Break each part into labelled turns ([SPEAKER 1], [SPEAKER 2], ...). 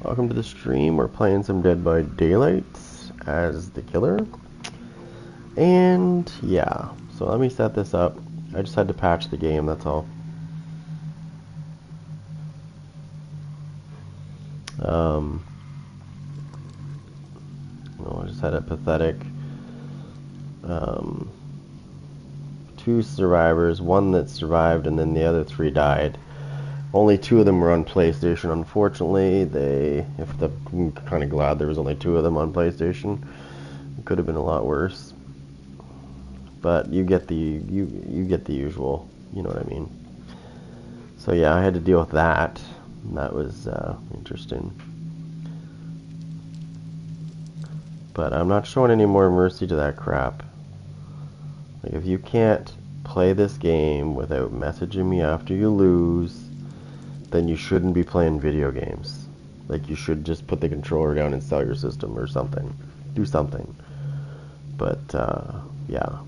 [SPEAKER 1] Welcome to the stream. We're playing some Dead by Daylight as the killer. And yeah, so let me set this up. I just had to patch the game, that's all. I just had a pathetic 2 survivors, one that survived and then the other 3 died. Only 2 of them were on PlayStation. Unfortunately, I'm kind of glad there was only 2 of them on PlayStation. It could have been a lot worse. But you get the usual, you know what I mean. So yeah, I had to deal with that. That was interesting. But I'm not showing any more mercy to that crap. Like, if you can't play this game without messaging me after you lose, then you shouldn't be playing video games. Like, you should just put the controller down and sell your system or something. Do something. But, yeah.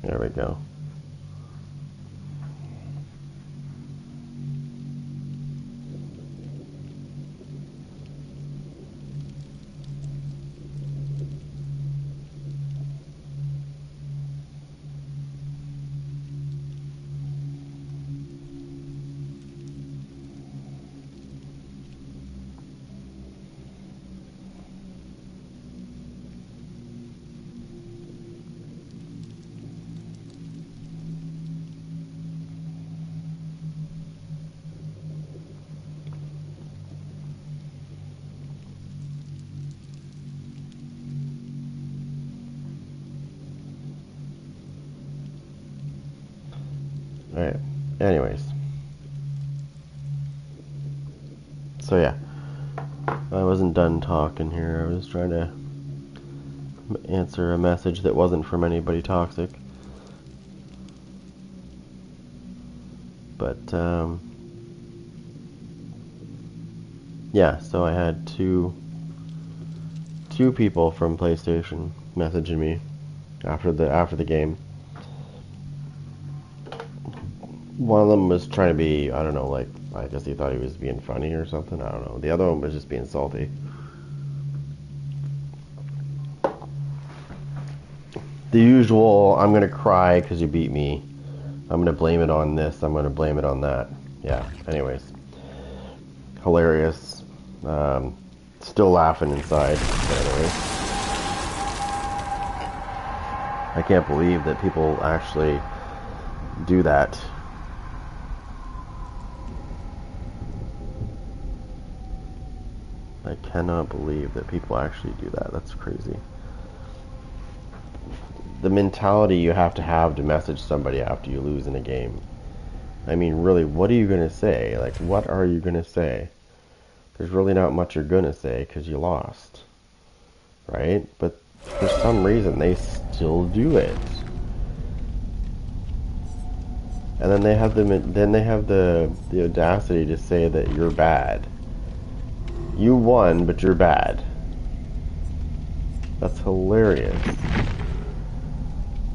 [SPEAKER 1] There we go. Alright, anyways. So yeah, I wasn't done talking here. I was trying to answer a message that wasn't from anybody toxic. But, yeah, so I had two people from PlayStation messaging me after the game. One of them was trying to be, I don't know, like, I guess he thought he was being funny or something, I don't know. The other one was just being salty. The usual, I'm gonna cry because you beat me. I'm gonna blame it on this, I'm gonna blame it on that. Yeah, anyways. Hilarious. Still laughing inside, but anyways. I can't believe that people actually do that. I cannot believe that people actually do that. That's crazy. The mentality you have to message somebody after you lose in a game. I mean, really, what are you going to say? Like, what are you going to say? There's really not much you're going to say because you lost. Right? But for some reason, they still do it. And then they have the audacity to say that you're bad. You won, but you're bad. That's hilarious.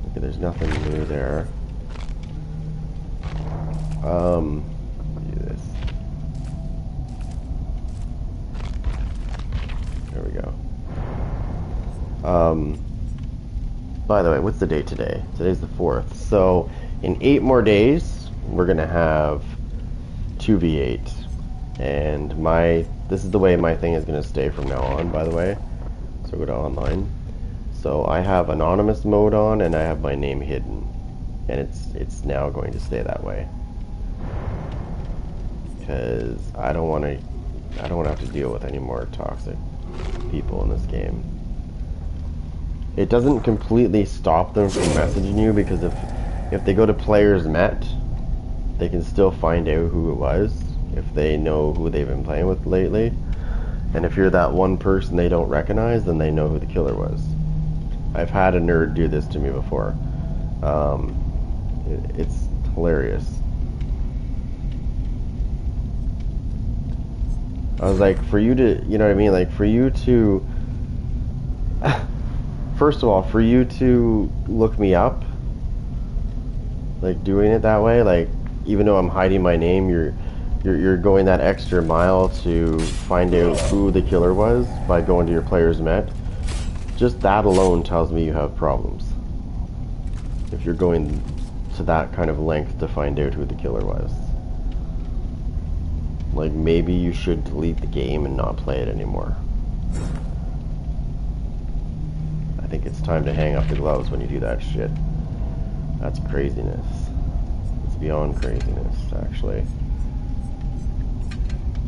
[SPEAKER 1] Okay, there's nothing new there. Do this. There we go. By the way, what's the date today? Today's the 4th. So, in 8 more days, we're gonna have 2v8. And this is the way my thing is going to stay from now on, by the way. So go to online. So I have anonymous mode on and I have my name hidden. And it's now going to stay that way. Because I don't want to have to deal with any more toxic people in this game. It doesn't completely stop them from messaging you, because if they go to players met, they can still find out who it was if they know who they've been playing with lately. And if you're that one person they don't recognize, then they know who the killer was. I've had a nerd do this to me before. It's hilarious. I was like, for you to, you know what I mean? Like, for you to, first of all, for you to look me up, like doing it that way, like, even though I'm hiding my name, you're going that extra mile to find out who the killer was by going to your players met. Just that alone tells me you have problems. If you're going to that kind of length to find out who the killer was. Like, maybe you should delete the game and not play it anymore. I think it's time to hang up the gloves when you do that shit. That's craziness. It's beyond craziness, actually.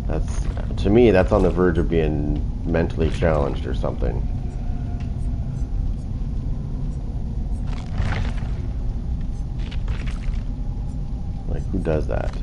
[SPEAKER 1] That's, to me, that's on the verge of being mentally challenged or something. Like, who does that?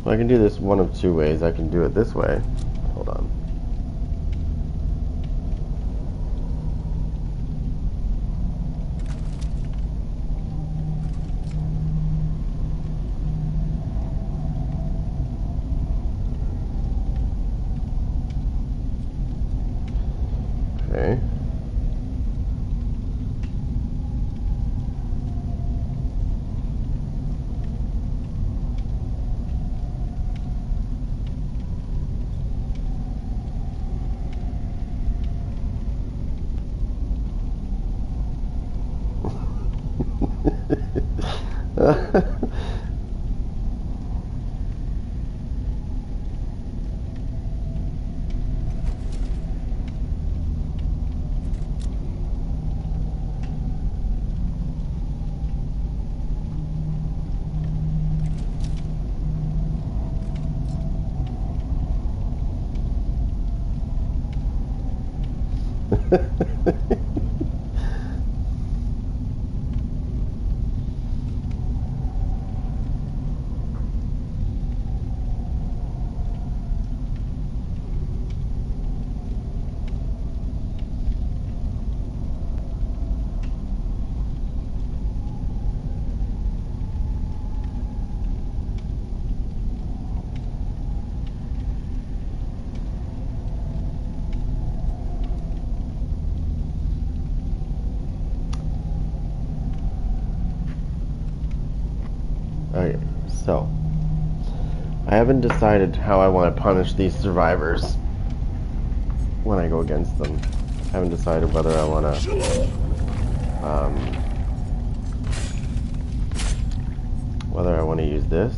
[SPEAKER 1] Well, I can do this one of two ways. I can do it this way. Hold on. Okay. Okay, so I haven't decided how I want to punish these survivors when I go against them. I haven't decided whether I want to use this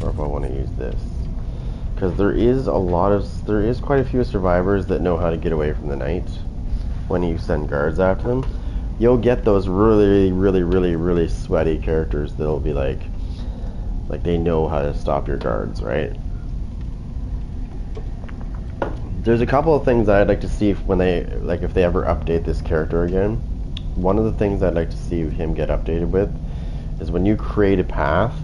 [SPEAKER 1] or if I want to use this, because there is quite a few survivors that know how to get away from the night when you send guards after them. You'll get those really sweaty characters that'll be like they know how to stop your guards, right? There's a couple of things I'd like to see if they ever update this character again. One of the things I'd like to see him get updated with is when you create a path.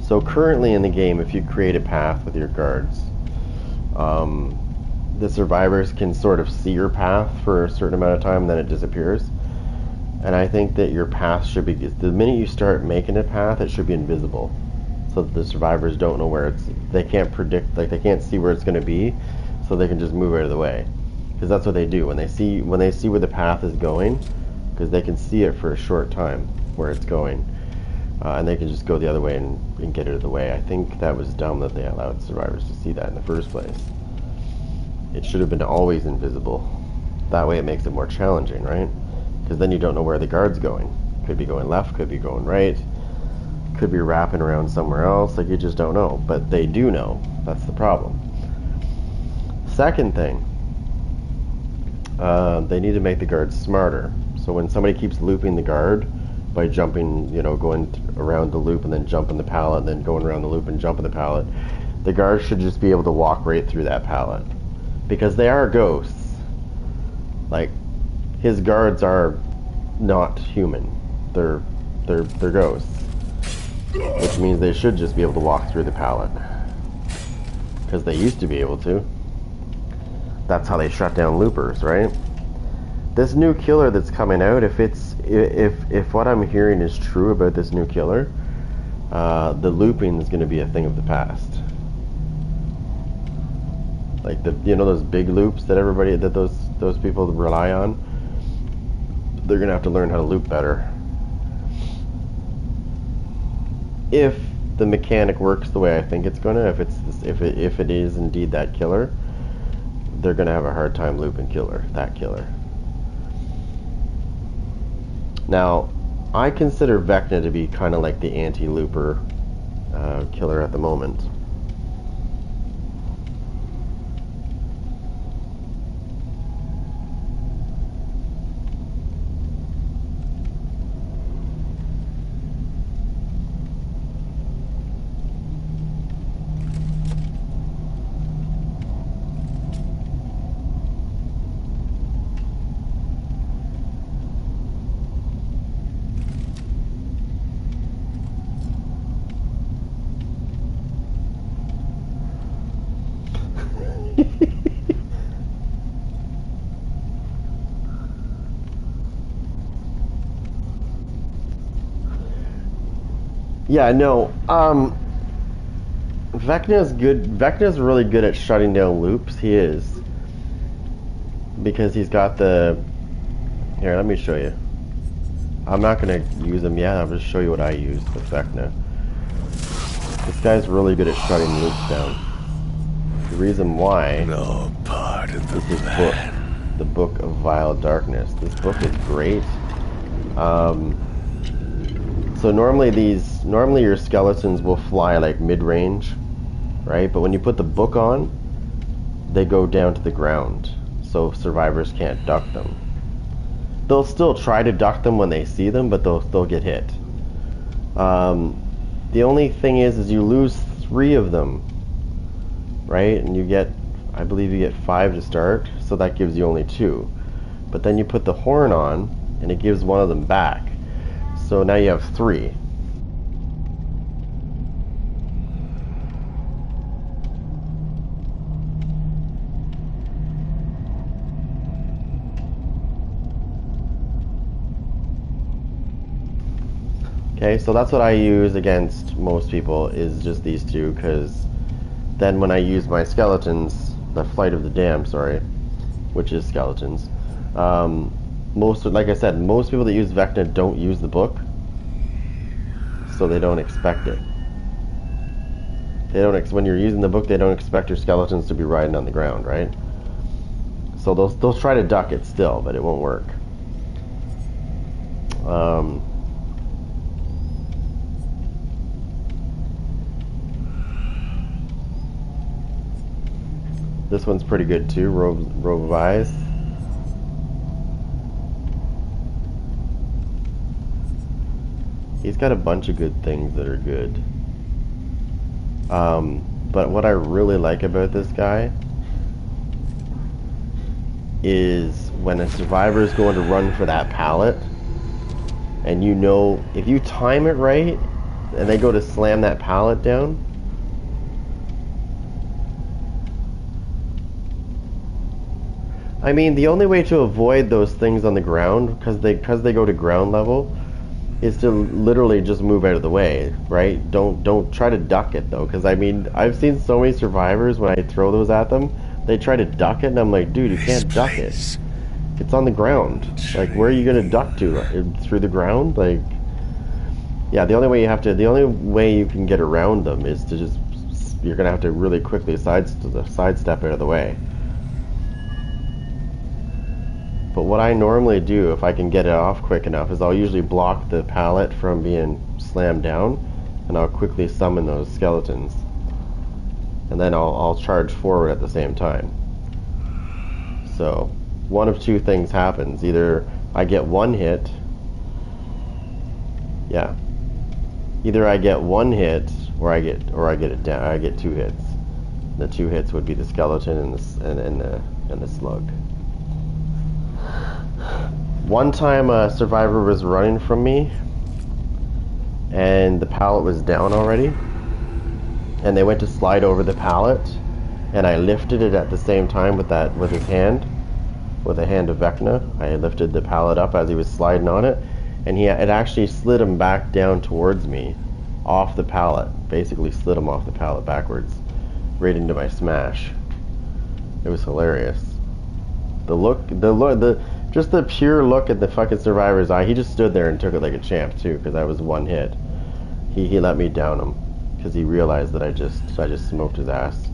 [SPEAKER 1] So currently in the game, if you create a path with your guards, the survivors can sort of see your path for a certain amount of time, and then it disappears. And I think that your path should be, the minute you start making a path, it should be invisible, so that the survivors don't know where they can't predict, they can't see where it's going to be, so they can just move out of the way. Because that's what they do when they see where the path is going, because they can see it for a short time where it's going. and they can just go the other way and get out of the way. I think that was dumb that they allowed survivors to see that in the first place. It should have been always invisible. That way it makes it more challenging, right? Because then you don't know where the guard's going. Could be going left, could be going right, could be wrapping around somewhere else. Like, you just don't know. But they do know. That's the problem. Second thing, they need to make the guards smarter. So when somebody keeps looping the guard by jumping, going around the loop and then jumping the pallet and then going around the loop and jumping the pallet, the guards should just be able to walk right through that pallet. Because they are ghosts. Like, his guards are not human. They're ghosts. Which means they should just be able to walk through the pallet. Because they used to be able to. That's how they shut down loopers, right? This new killer that's coming out, if what I'm hearing is true about this new killer, the looping is going to be a thing of the past. Like those big loops that those people rely on, they're going to have to learn how to loop better. If the mechanic works the way I think it's going to, if it is indeed that killer, they're going to have a hard time looping that killer. Now, I consider Vecna to be kind of like the anti-looper killer at the moment. Yeah, no. Vecna's good. Vecna's really good at shutting down loops. He is. Because he's got the... Here, let me show you. I'm not going to use him yet. I'll just show you what I used with Vecna. This guy's really good at shutting loops down. The reason why...
[SPEAKER 2] No part of the
[SPEAKER 1] is his book. The Book of Vile Darkness. This book is great. So normally your skeletons will fly like mid-range, right? But when you put the book on, they go down to the ground, so survivors can't duck them. They'll still try to duck them when they see them, but they'll get hit. The only thing is you lose 3 of them, right? And I believe you get 5 to start, so that gives you only 2. But then you put the horn on, and it gives one of them back. So now you have 3. Okay, so that's what I use against most people, is just these 2, because then when I use my skeletons, the Flight of the Damned, which is skeletons, like I said, most people that use Vecna don't use the book, so they don't expect it. When you're using the book, they don't expect your skeletons to be riding on the ground, right? So they'll try to duck it still, but it won't work. This one's pretty good too, Robe of Eyes. He's got a bunch of good things that are good. But what I really like about this guy is when a survivor is going to run for that pallet, and if you time it right, and they go to slam that pallet down, I mean, the only way to avoid those things on the ground, because they go to ground level, is to literally just move out of the way, right? Don't try to duck it though, because I mean, I've seen so many survivors when I throw those at them, they try to duck it, and I'm like, dude, you can't duck it. It's on the ground. Like, where are you gonna duck to? Through the ground? Like, Yeah, the only way you can get around them is to just, you're gonna have to really quickly sidestep out of the way. But what I normally do, if I can get it off quick enough, is I'll usually block the pallet from being slammed down, and I'll quickly summon those skeletons. And then I'll charge forward at the same time. So, one of two things happens. Either I get one hit, yeah. Either I get one hit, or I get it down. I get two hits. The two hits would be the skeleton and the slug. One time a survivor was running from me, and the pallet was down already, and they went to slide over the pallet, and I lifted it at the same time with his hand, with a hand of Vecna. I lifted the pallet up as he was sliding on it, and it actually slid him back down towards me, off the pallet. Basically slid him off the pallet backwards, right into my smash. It was hilarious. Just the pure look at the fucking survivor's eye. He just stood there and took it like a champ too, because I was one hit. He let me down him because he realized that I just smoked his ass.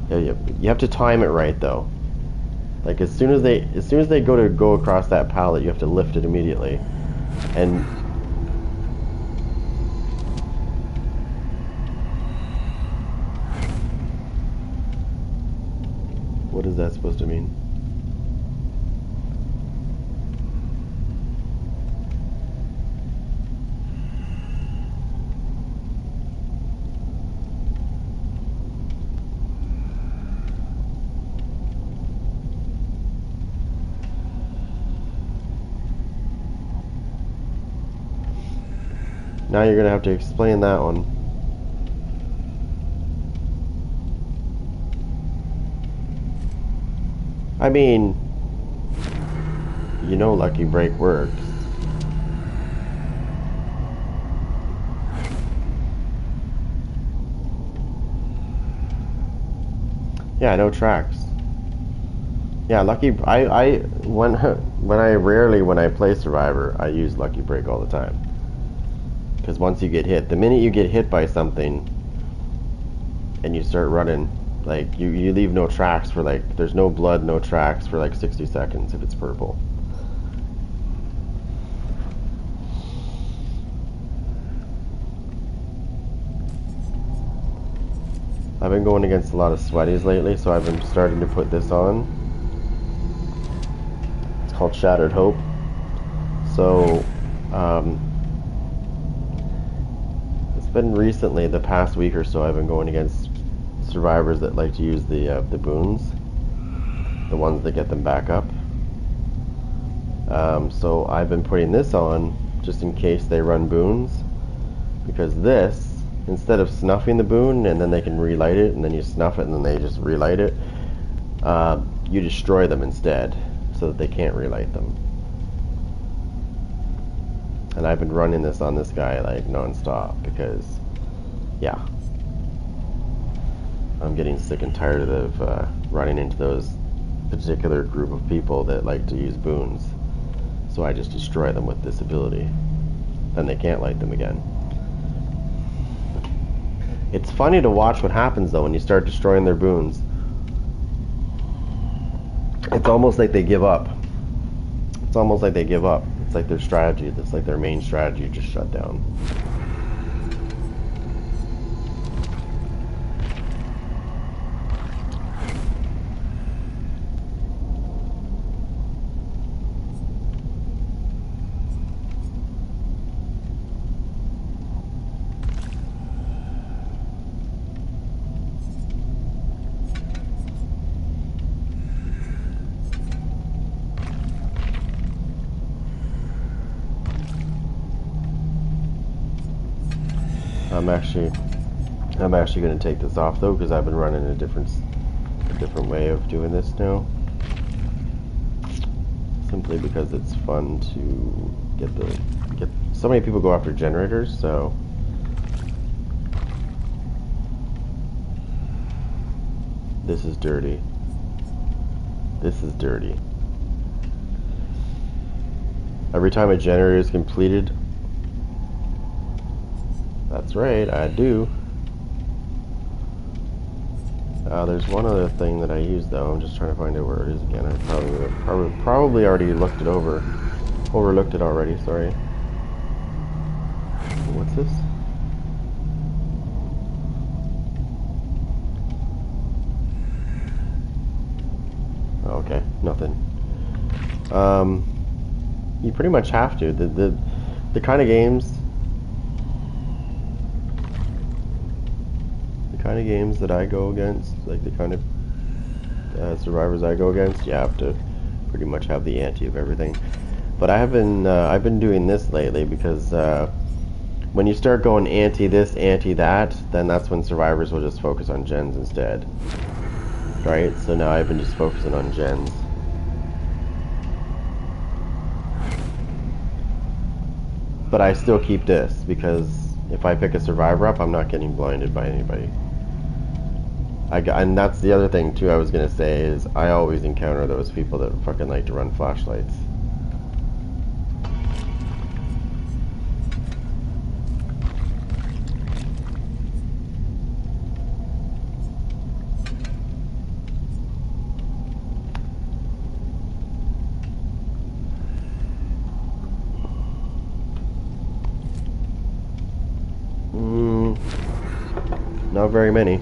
[SPEAKER 1] Yeah, you have to time it right though. Like as soon as they go across that pallet, you have to lift it immediately. And what is that supposed to mean? Now you're gonna have to explain that one. I mean, you know Lucky Break works. Yeah, no tracks. Yeah, when I play Survivor, I use Lucky Break all the time. Because once you get hit, the minute you get hit by something and you start running, like you leave no tracks for like, there's no blood, no tracks for like 60 seconds if it's purple. I've been going against a lot of sweaties lately, so I've been starting to put this on. It's called Shattered Hope. So, it's been recently, the past week or so, I've been going against survivors that like to use the boons, the ones that get them back up. So I've been putting this on just in case they run boons, because this, instead of snuffing the boon and then they can relight it, and then you snuff it and then they just relight it, you destroy them instead so that they can't relight them. And I've been running this on this guy like non-stop because, yeah, I'm getting sick and tired of running into those particular group of people that like to use boons. So I just destroy them with this ability. Then they can't light them again. It's funny to watch what happens though when you start destroying their boons. It's almost like they give up. It's almost like they give up. It's like their strategy, it's like their main strategy just shut down. I'm actually going to take this off though, because I've been running a different way of doing this now. Simply because it's fun to get so many people go after generators, so this is dirty. This is dirty. Every time a generator is completed, That's right, I do. There's one other thing that I use though. I'm just trying to find out where it is again. I probably already looked it over. Overlooked it already, sorry. What's this? Oh, okay, nothing. You pretty much have to. The kind of games that I go against, like the kind of survivors I go against, you have to pretty much have the ante of everything. But I've been doing this lately because when you start going anti this, anti that, then that's when survivors will just focus on gens instead. Right? So now I've been just focusing on gens. But I still keep this because if I pick a survivor up, I'm not getting blinded by anybody. And that's the other thing too I was gonna say is I always encounter those people that fucking like to run flashlights. Not very many.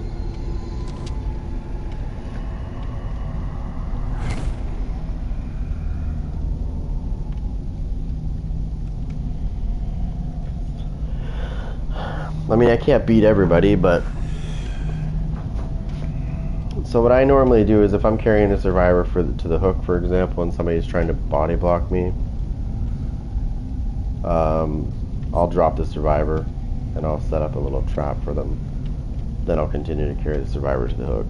[SPEAKER 1] I mean, I can't beat everybody, but... So what I normally do is if I'm carrying a survivor to the hook, for example, and somebody's trying to body block me, I'll drop the survivor and I'll set up a little trap for them. Then I'll continue to carry the survivor to the hook.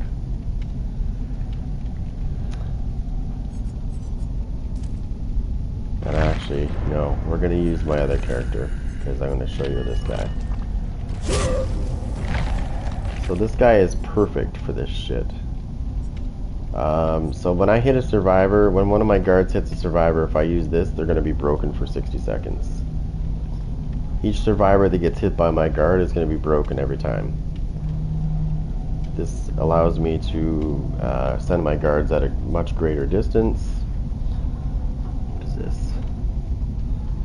[SPEAKER 1] And actually, no, we're going to use my other character because I'm going to show you this guy. So this guy is perfect for this shit. So when I hit a survivor, when one of my guards hits a survivor, if I use this, they're going to be broken for 60 seconds. Each survivor that gets hit by my guard is going to be broken every time. This allows me to send my guards at a much greater distance. What is this?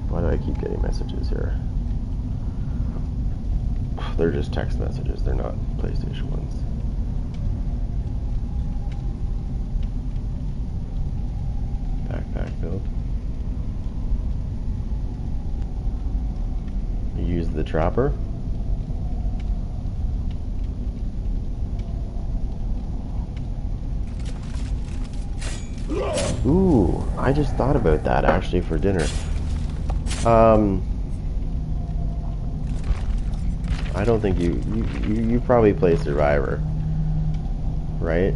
[SPEAKER 1] Why do I keep getting messages here? They're just text messages, they're not PlayStation ones. Backpack build. Use the trapper. Ooh, I just thought about that actually for dinner. I don't think you probably play Survivor, right?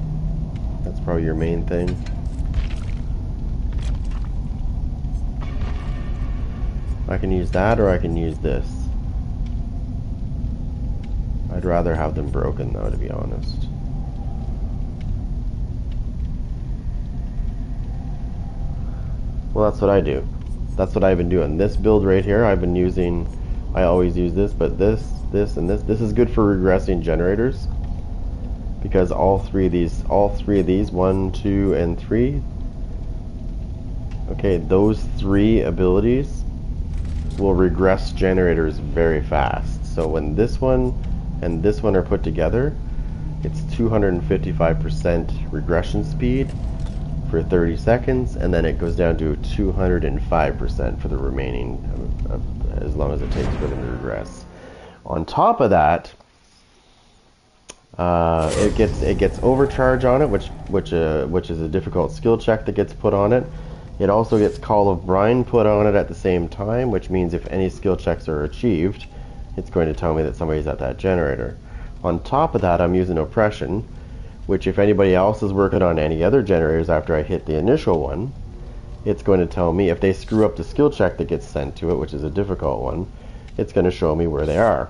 [SPEAKER 1] That's probably your main thing. I can use that or I can use this. I'd rather have them broken though, to be honest. Well, that's what I do. That's what I've been doing. This build right here, I've been using, I always use this, but this, and this is good for regressing generators. Because all three of these, 1, 2, and 3, okay, those 3 abilities will regress generators very fast. So when this one and this one are put together, it's 255% regression speed for 30 seconds, and then it goes down to 205% for the remaining, as long as it takes for them to regress. On top of that, it gets overcharge on it, which is a difficult skill check that gets put on it. It also gets Call of Brine put on it at the same time, which means if any skill checks are achieved, it's going to tell me that somebody's at that generator. On top of that, I'm using Oppression, which if anybody else is working on any other generators after I hit the initial one, it's going to tell me if they screw up the skill check that gets sent to it, which is a difficult one, it's going to show me where they are.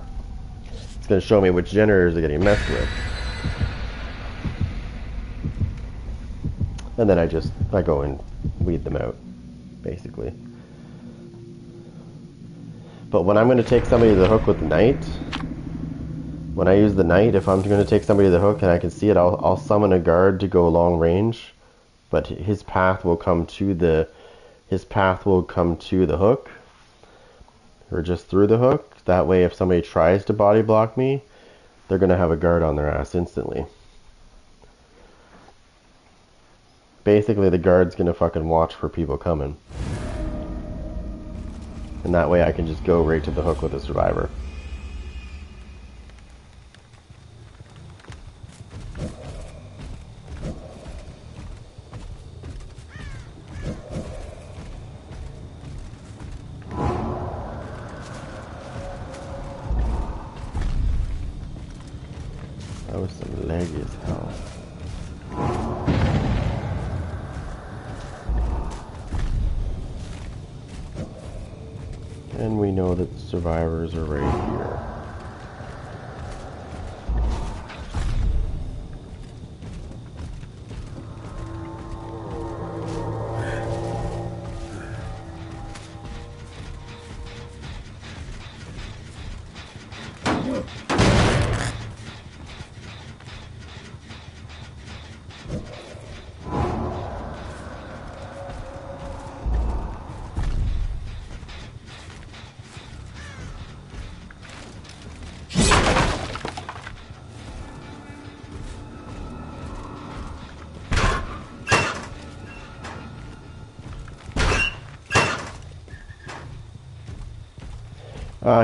[SPEAKER 1] It's going to show me which generators are getting messed with. And then I go and weed them out, basically. But when I'm going to take somebody to the hook with the Knight, When I use the knight, if I'm going to take somebody to the hook and I can see it, I'll summon a guard to go long range, but his path will come to the hook, or just through the hook. That way, if somebody tries to body block me, they're going to have a guard on their ass instantly. Basically, the guard's going to fucking watch for people coming. And that way I can just go right to the hook with a survivor. That was some laggy as hell. And we know that survivors are right here.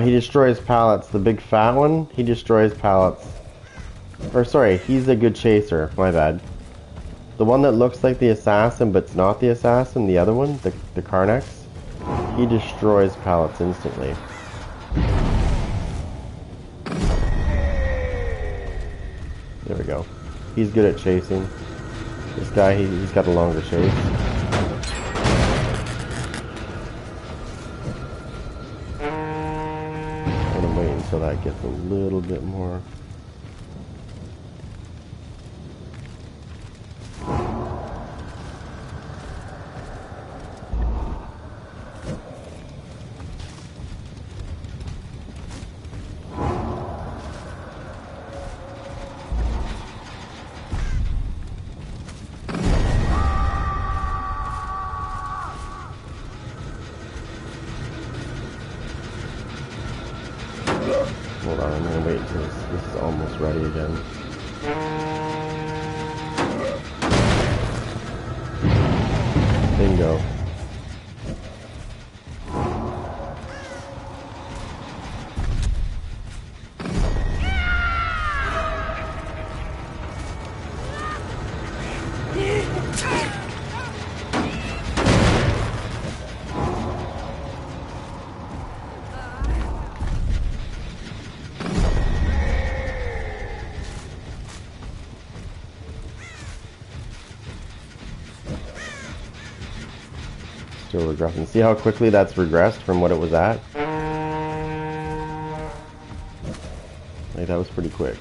[SPEAKER 1] He destroys pallets. The big fat one, he destroys pallets. Or sorry, he's a good chaser. My bad. The one that looks like the assassin but's not the assassin, the other one, the Carnex, he destroys pallets instantly. There we go. He's good at chasing. This guy, he's got a longer chase. So that gets a little bit more. Hold on, I'm gonna wait until this is almost ready again. Bingo. Still regressing. See how quickly that's regressed from what it was at? Like, that was pretty quick.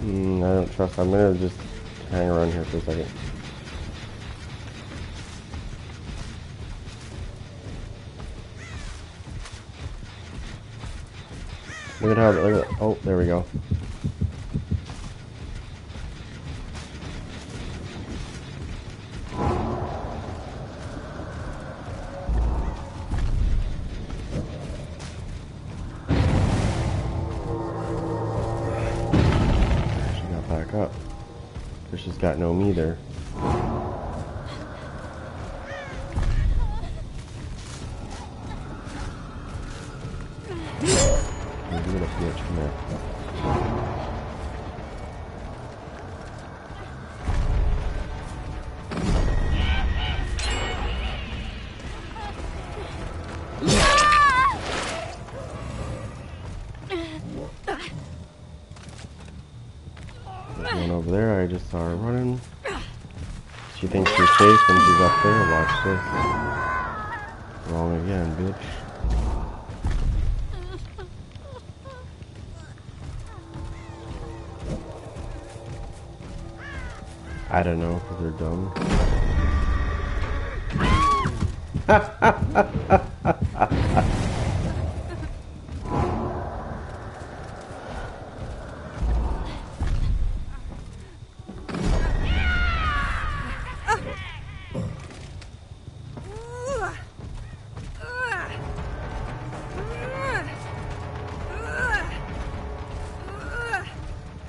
[SPEAKER 1] I don't trust. I'm gonna just hang around here for a second. Look at how. Look at, oh, there we go. Up. She's got no me there. Maybe a bitch, come here. over there. I just saw her running. She thinks she's safe and she's up there. Watch this. Wrong again, bitch. I don't know, because they're dumb.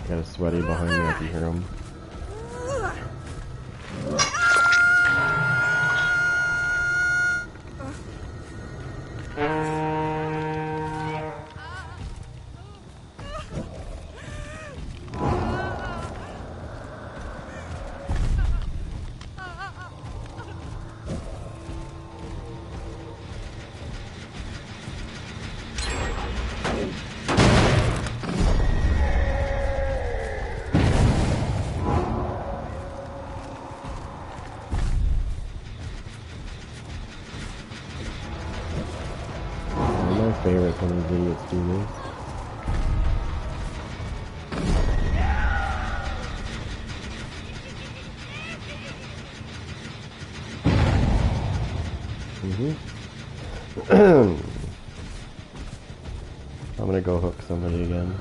[SPEAKER 1] Got a sweaty behind me, I can hear him. Favorite when these idiots do this. I'm gonna go hook somebody again.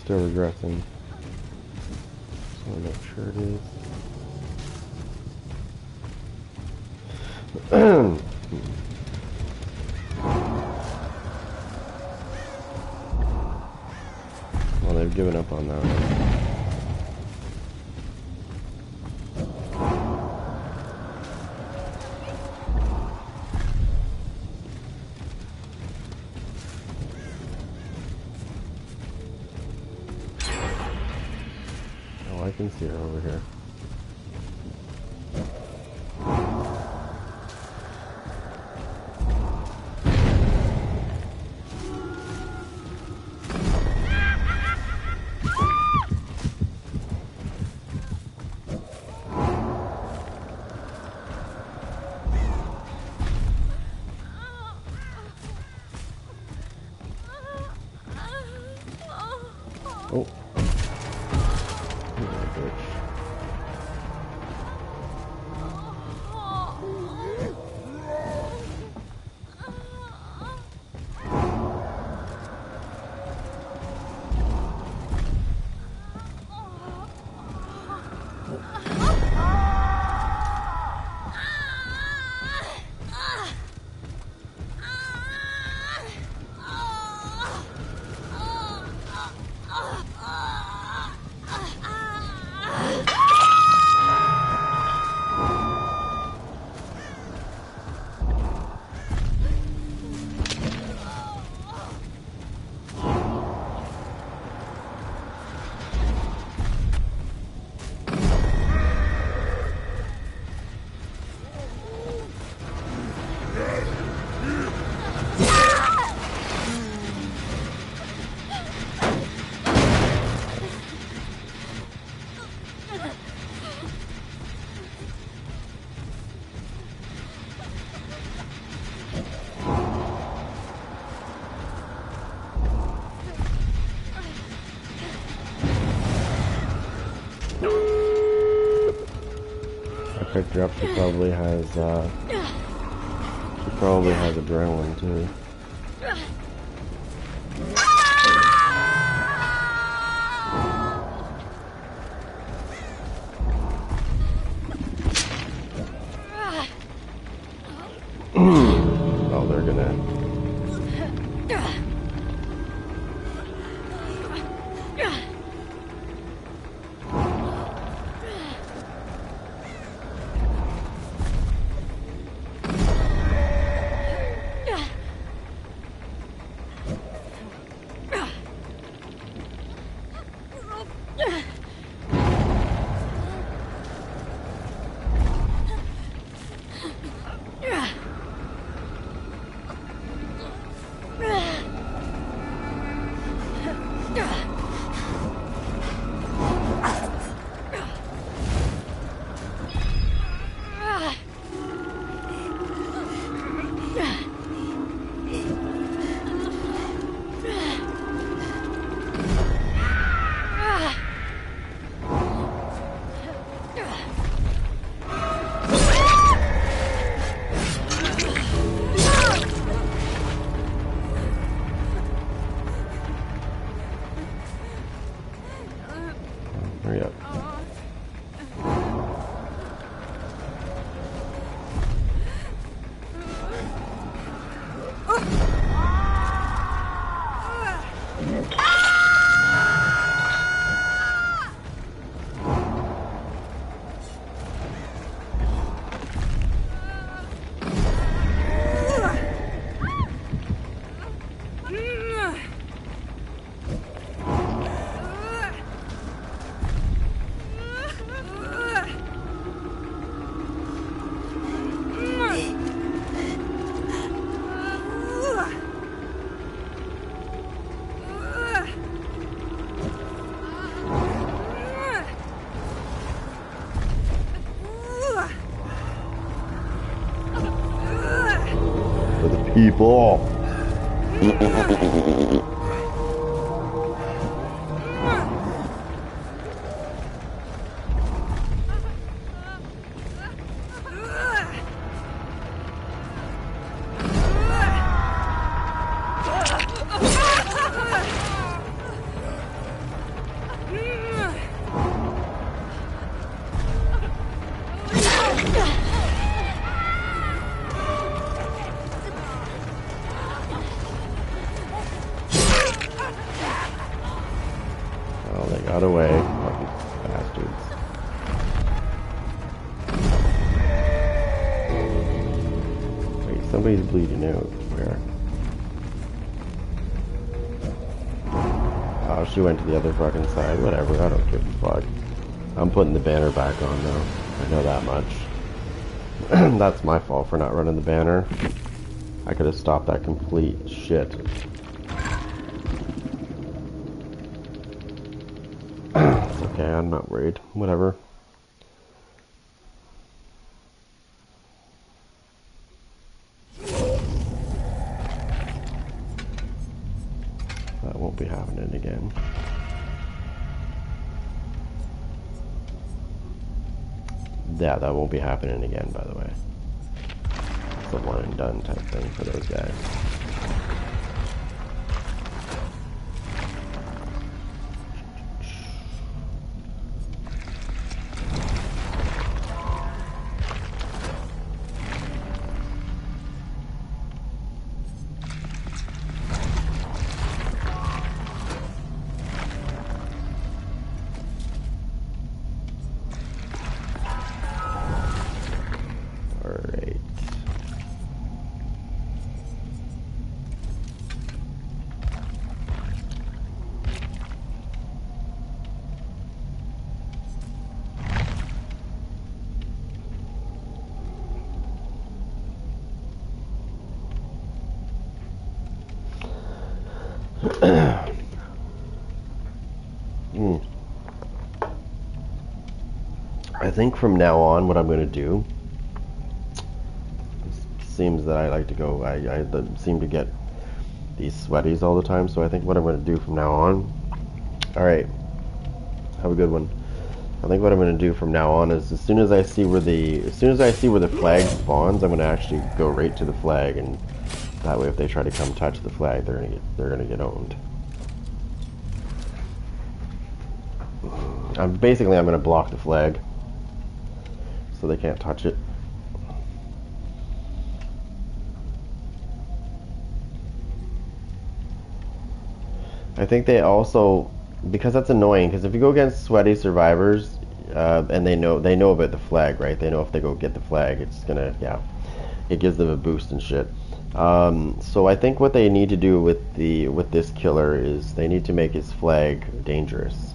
[SPEAKER 1] Still regressing. Just want to make sure it is. Well, they've given up on that one. I can see her over here. Oh. Picked her up. She probably has adrenaline too. they're gonna... Hurry up. For the people. Oh, they got away. Fucking bastards. Wait, somebody's bleeding out. Where? Oh, she went to the other fucking side. Whatever, I don't give a fuck. I'm putting the banner back on though. I know that much. That's my fault for not running the banner. I could have stopped that complete shit. It's okay, I'm not worried. Whatever. That won't be happening again. Yeah, that won't be happening again, by the way. It's a one and done type thing for those guys. Alright. I think from now on what I'm going to do, it seems that I like to go, I seem to get these sweaties all the time, so I think what I'm going to do from now on, alright, have a good one. I think what I'm going to do from now on is as soon as I see where the flag spawns, I'm going to actually go right to the flag, and that way if they try to come touch the flag, they're going to get owned. I'm going to block the flag so they can't touch it. I think they also, because that's annoying, because if you go against sweaty survivors, and they know about the flag, right? They know if they go get the flag, it's gonna, yeah, it gives them a boost and shit. So I think what they need to do with this killer is they need to make his flag dangerous.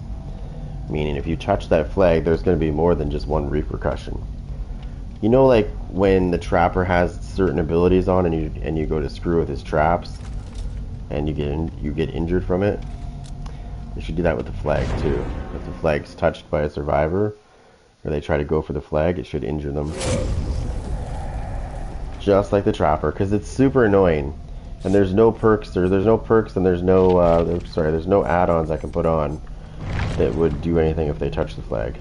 [SPEAKER 1] Meaning, if you touch that flag, there's going to be more than just one repercussion. You know, like when the trapper has certain abilities on, and you go to screw with his traps, and you get injured from it. You should do that with the flag too. If the flag's touched by a survivor, or they try to go for the flag, it should injure them. Just like the trapper, because it's super annoying. And there's no perks, and there's no add-ons I can put on that would do anything if they touch the flag.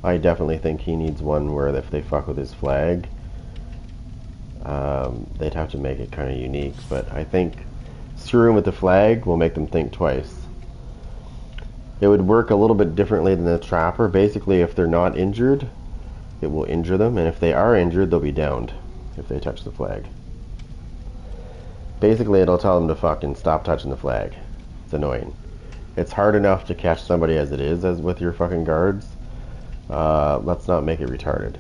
[SPEAKER 1] I definitely think he needs one where if they fuck with his flag, they'd have to make it kind of unique. But I think screwing with the flag will make them think twice. It would work a little bit differently than the trapper. Basically, if they're not injured, it will injure them, and if they are injured, they'll be downed if they touch the flag. Basically, it'll tell them to fucking stop touching the flag. It's annoying. It's hard enough to catch somebody as it is, as with your fucking guards. Let's not make it retarded.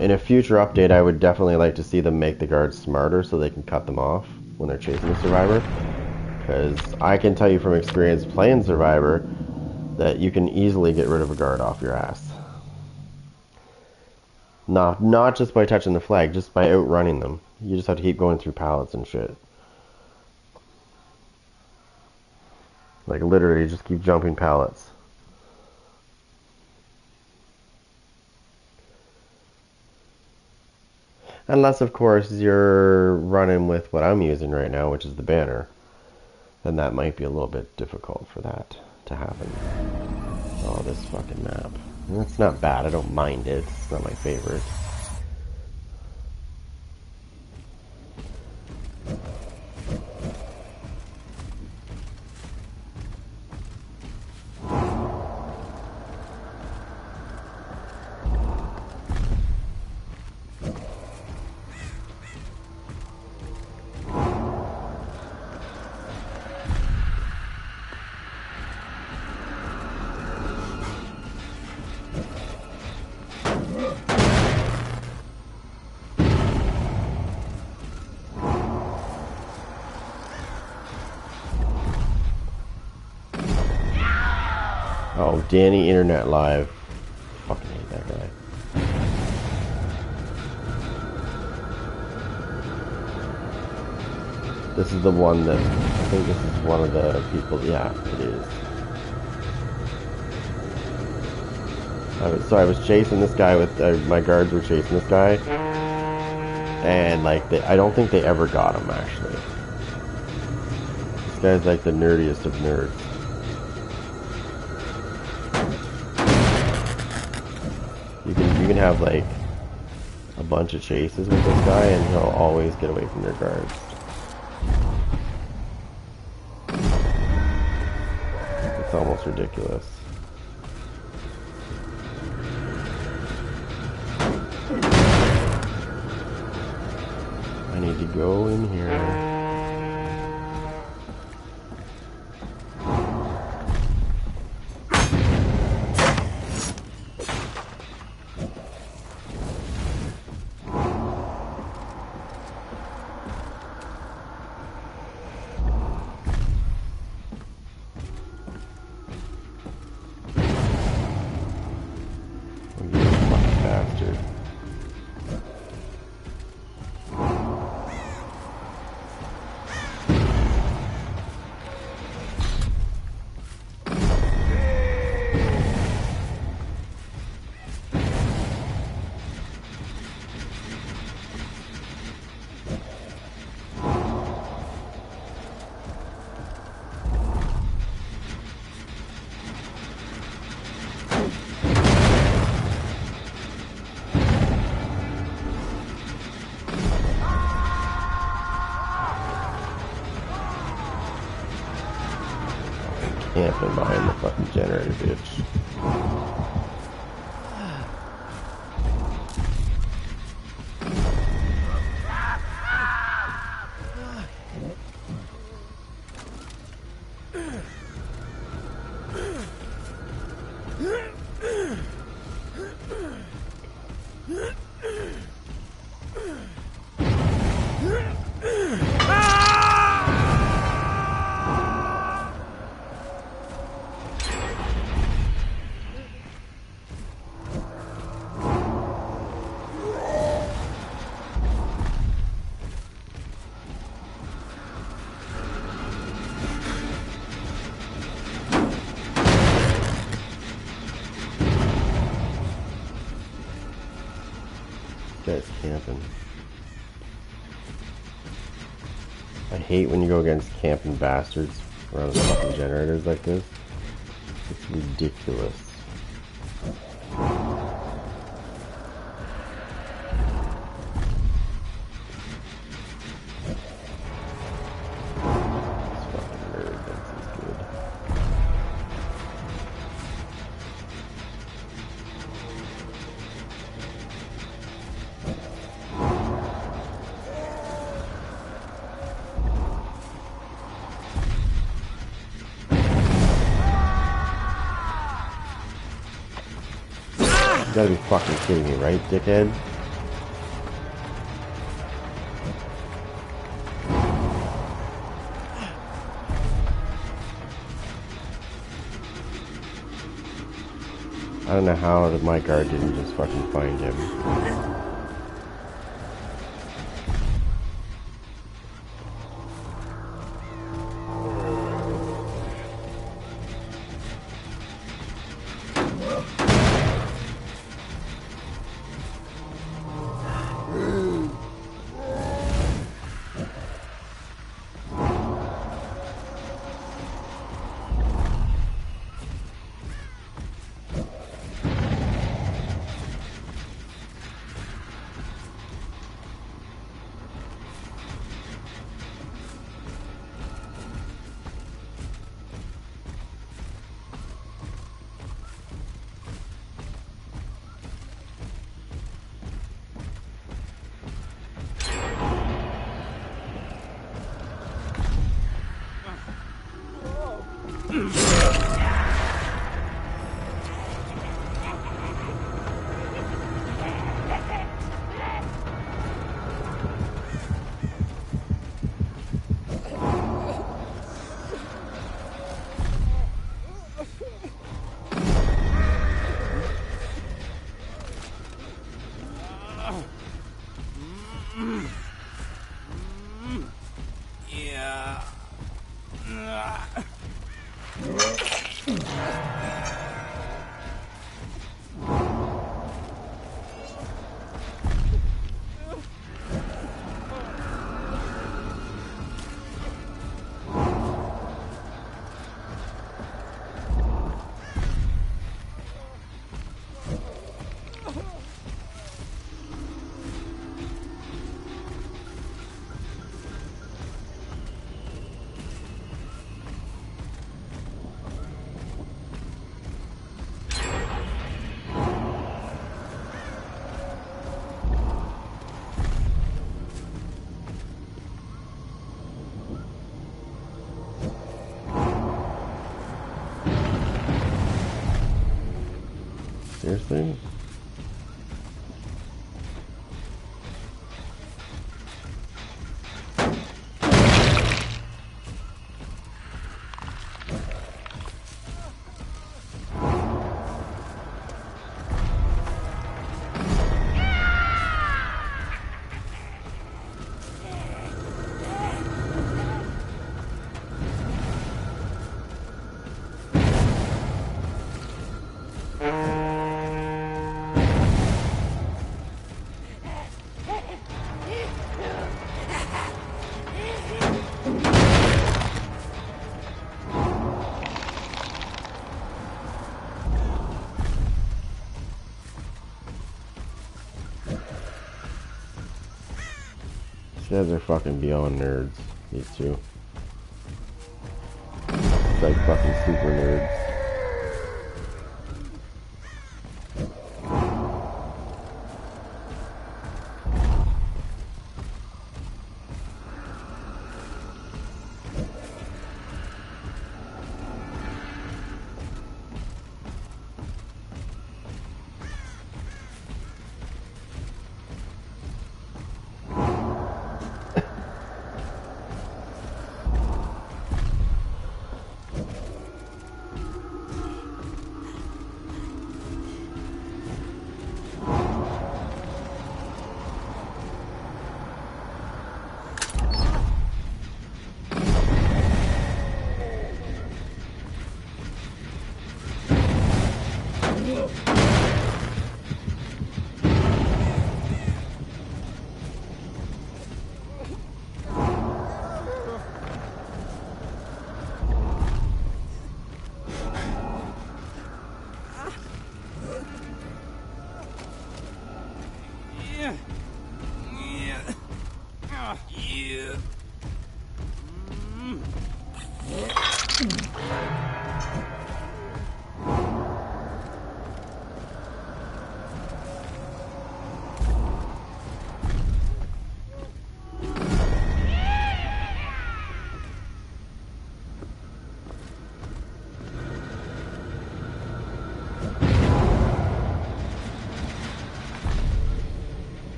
[SPEAKER 1] In a future update, I would definitely like to see them make the guards smarter so they can cut them off when they're chasing a survivor. Because I can tell you from experience playing Survivor that you can easily get rid of a guard off your ass. Not just by touching the flag, just by outrunning them. You just have to keep going through pallets and shit. Like literally just keep jumping pallets. Unless, of course, you're running with what I'm using right now, which is the banner. Then that might be a little bit difficult for that to happen. Oh, this fucking map. It's not bad, I don't mind it. It's not my favorite. Oh, Danny Internet Live. Fucking hate that guy. This is the one that, I think this is one of the people, yeah, it is. So I was chasing this guy with, my guards were chasing this guy, and like, I don't think they ever got him, actually. This guy's like the nerdiest of nerds. You can have like a bunch of chases with this guy and he'll always get away from your guards. It's almost ridiculous. I need to go in here. camping behind the fucking generator, bitch. Guy's camping. I hate when you go against camping bastards around the fucking generators like this. It's ridiculous. This fucking nerd thinks he's good. You gotta be fucking kidding me, right, dickhead? I don't know how my guard didn't just fucking find him. Seriously? These guys are fucking beyond nerds, these two. It's like fucking super nerds.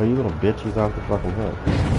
[SPEAKER 1] Oh, you little bitch, he's off the fucking hook.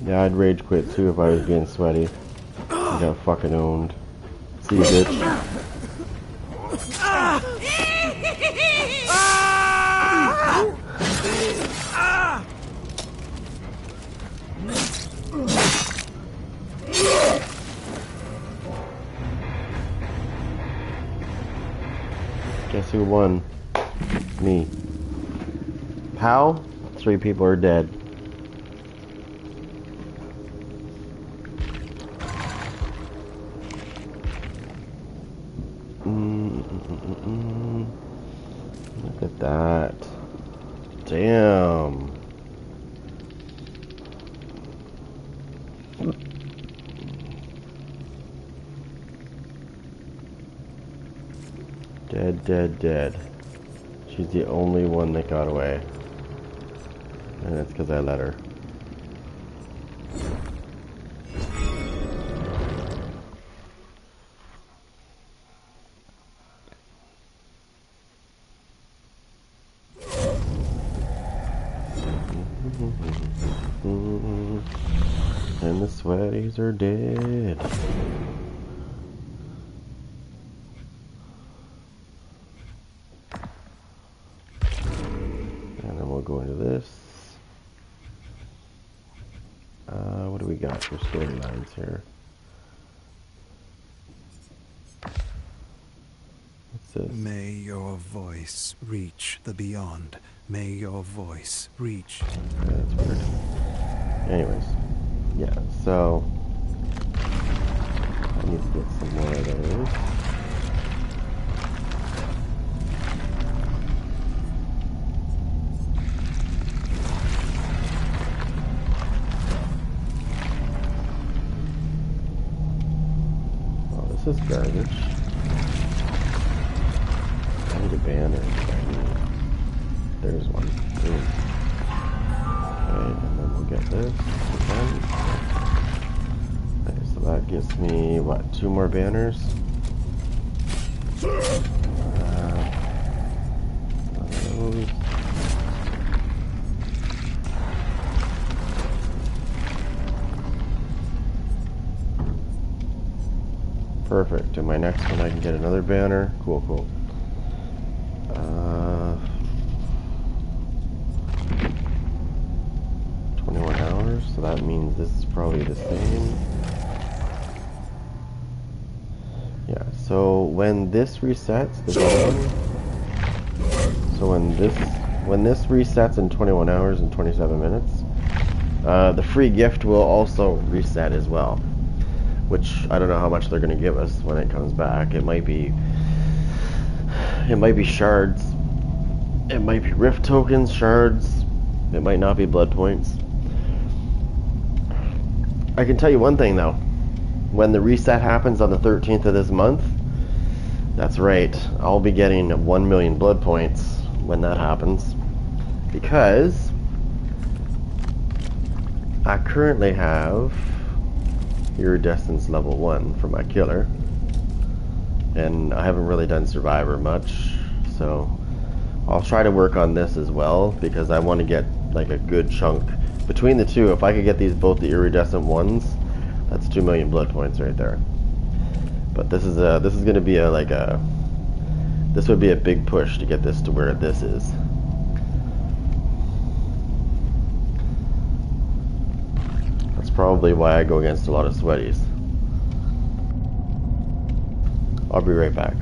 [SPEAKER 1] Yeah, I'd rage quit too if I was being sweaty. I got fucking owned. See you, bitch. Guess who won? Me. How? 3 people are dead. Look at that. Damn. Dead, dead, dead. She's the only one that got away. And it's because I let her. And the sweaties are dead. And then we'll go into this. What do we got for storylines here? What's this?
[SPEAKER 2] May your voice reach the beyond. May your voice reach.
[SPEAKER 1] That's weird. Anyways, yeah, so I need to get some more of those. Oh, this is garbage. I need a banner. There's one. Boom. Okay, and then we'll get this again. Okay, so that gives me, what, 2 more banners? Those. Perfect. In my next one I can get another banner. Cool, cool. 21 hours, so that means this is probably the same. Yeah, so when this resets, so when this resets in 21 hours and 27 minutes, the free gift will also reset as well. Which I don't know how much they're going to give us when it comes back. It might be shards. It might be rift tokens, shards. It might not be blood points. I can tell you one thing though. When the reset happens on the 13th of this month, that's right, I'll be getting 1 million blood points when that happens. Because I currently have Iridescence level 1 for my killer. And I haven't really done Survivor much, so I'll try to work on this as well because I want to get like a good chunk between the two. If I could get these both the iridescent ones, that's 2 million blood points right there. But this is going to be this would be a big push to get this to where this is. That's probably why I go against a lot of sweaties. I'll be right back.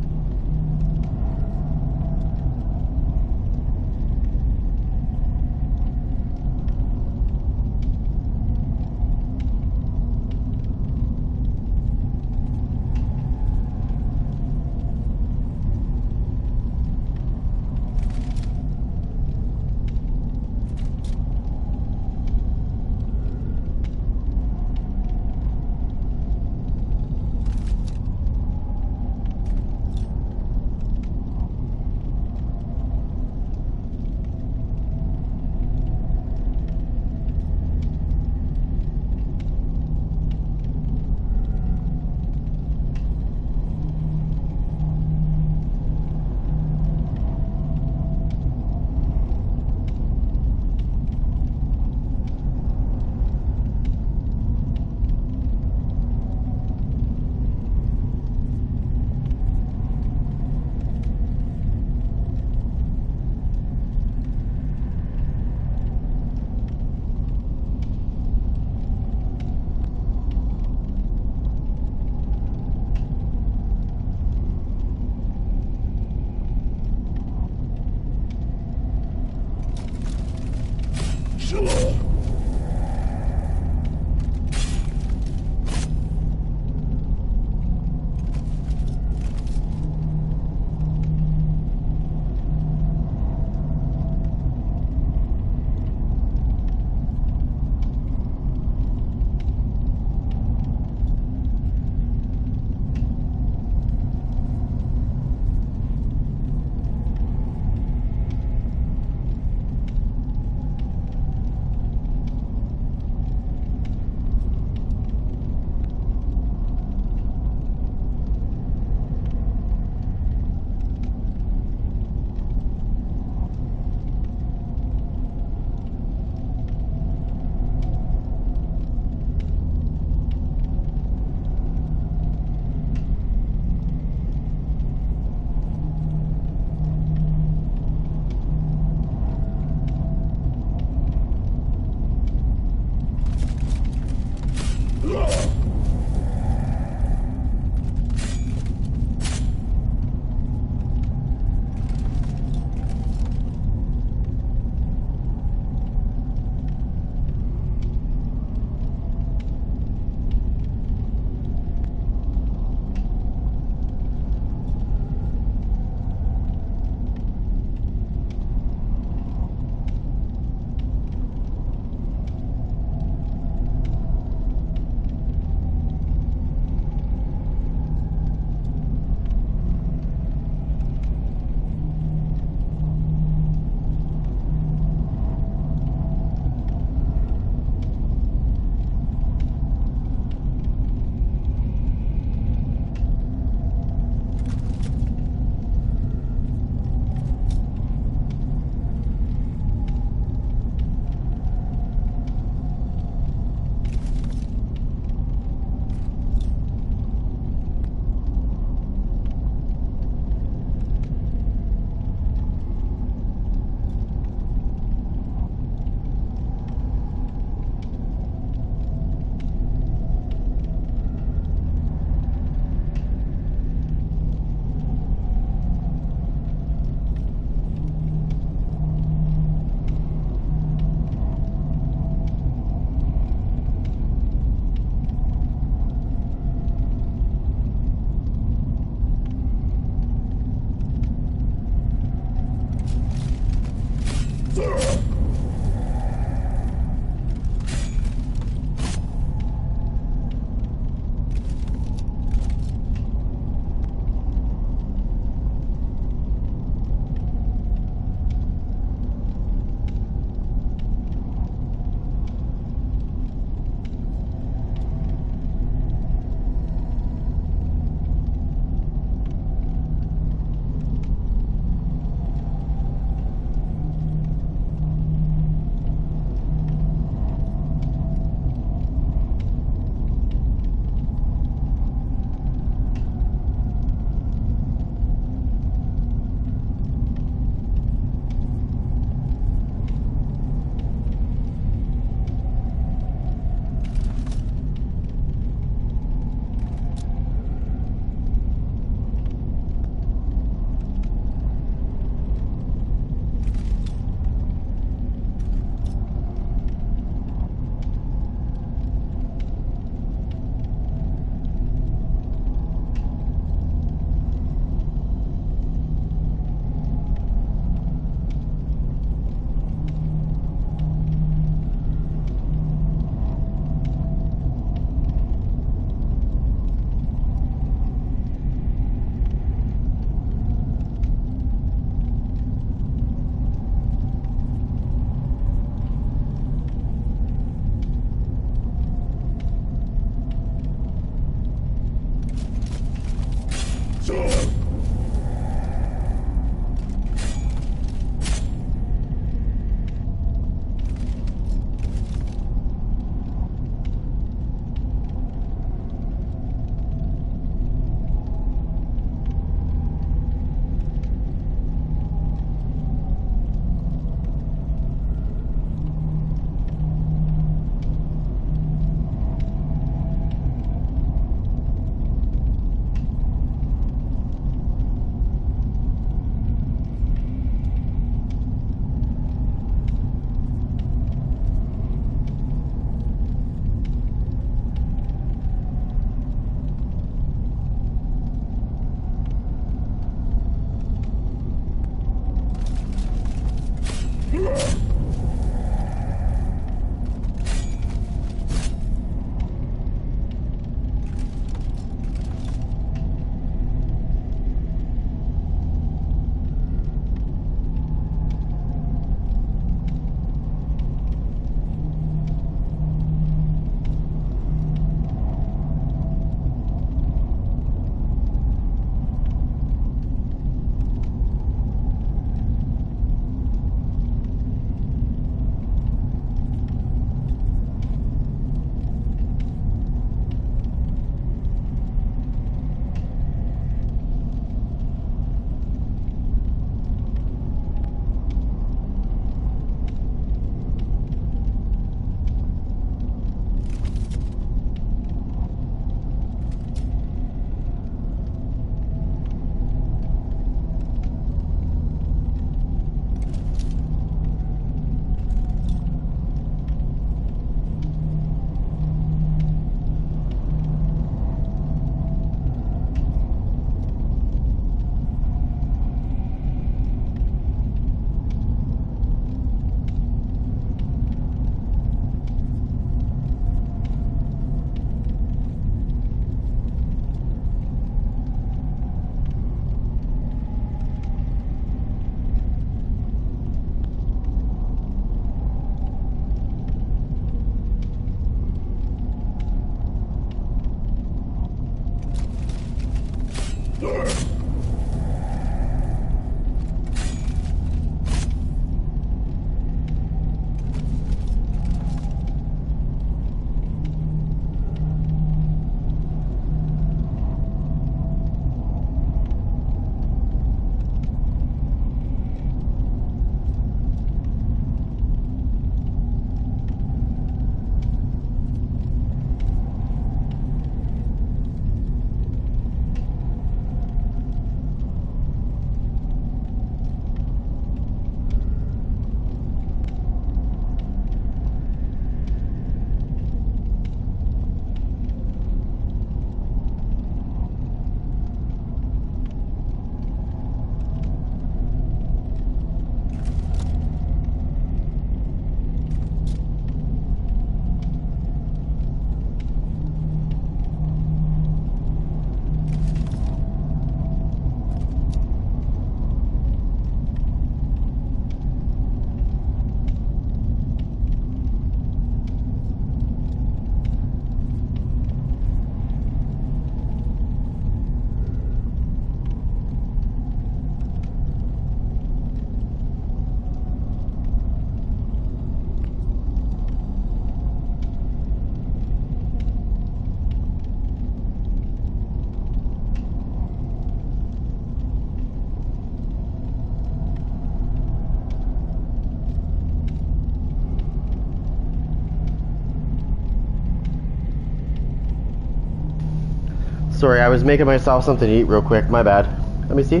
[SPEAKER 1] Sorry, I was making myself something to eat real quick. My bad. Let me see.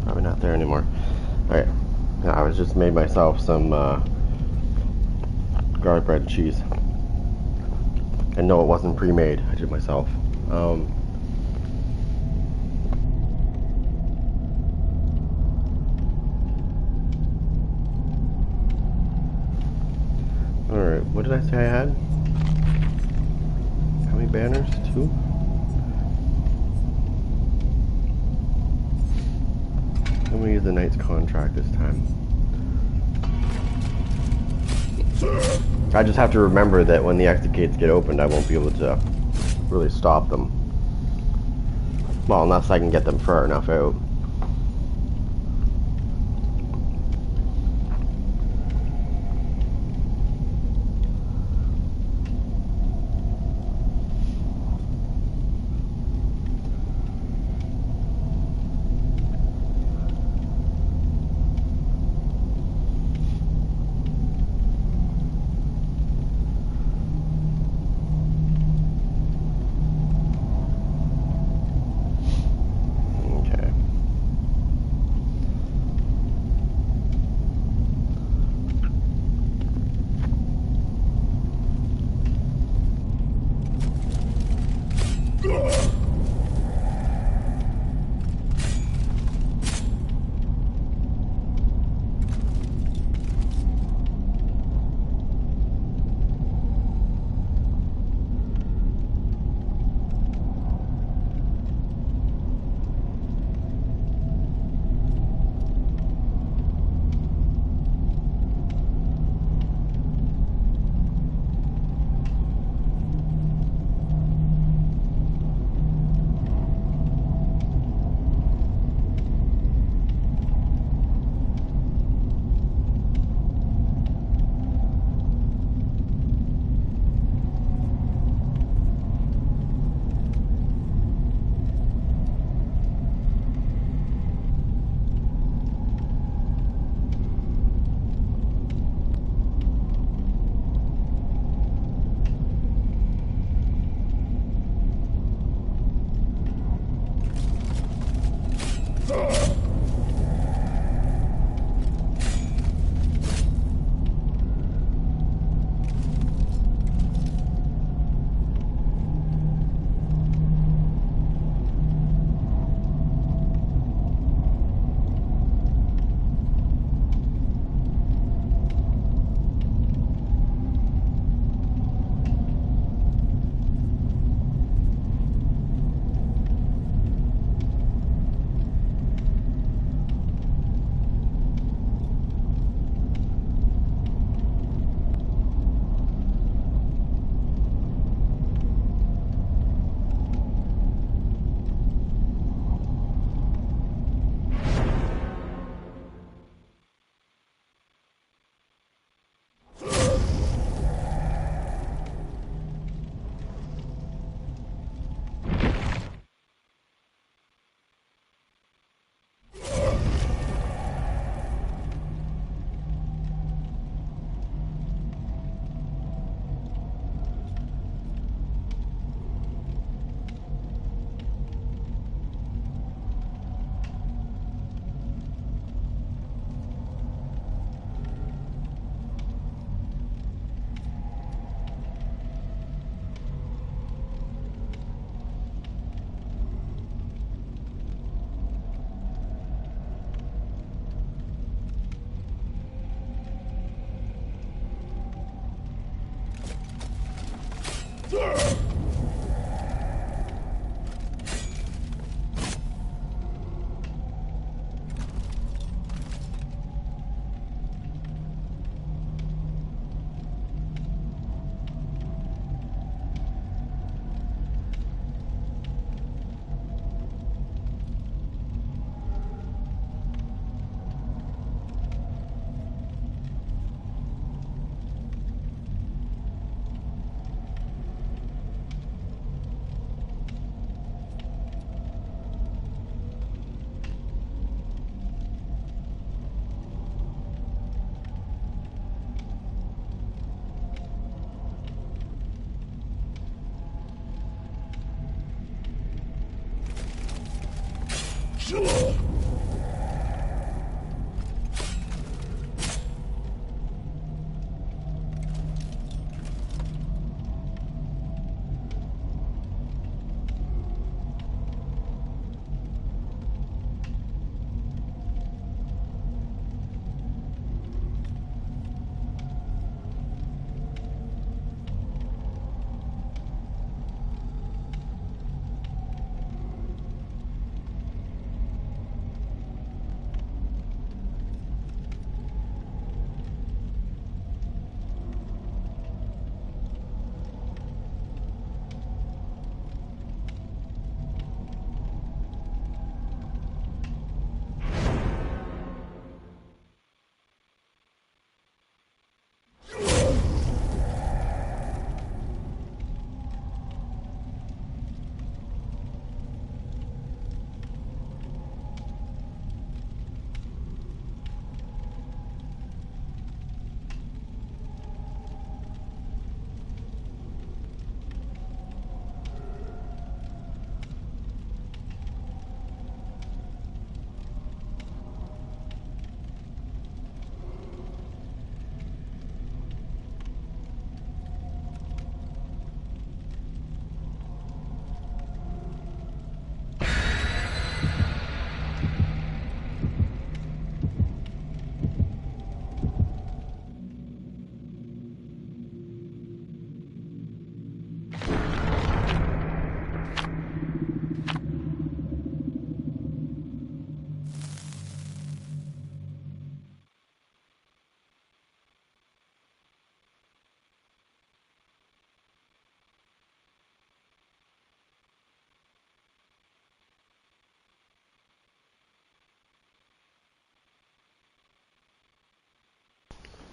[SPEAKER 1] Probably not there anymore. Alright. I was just made myself some garlic bread and cheese. And no, it wasn't pre-made. I did it myself. Alright, what did I say I had? How many banners? 2? I'm gonna use the Knight's contract this time. I just have to remember that when the exit gates get opened, I won't be able to really stop them. Well, unless I can get them far enough out.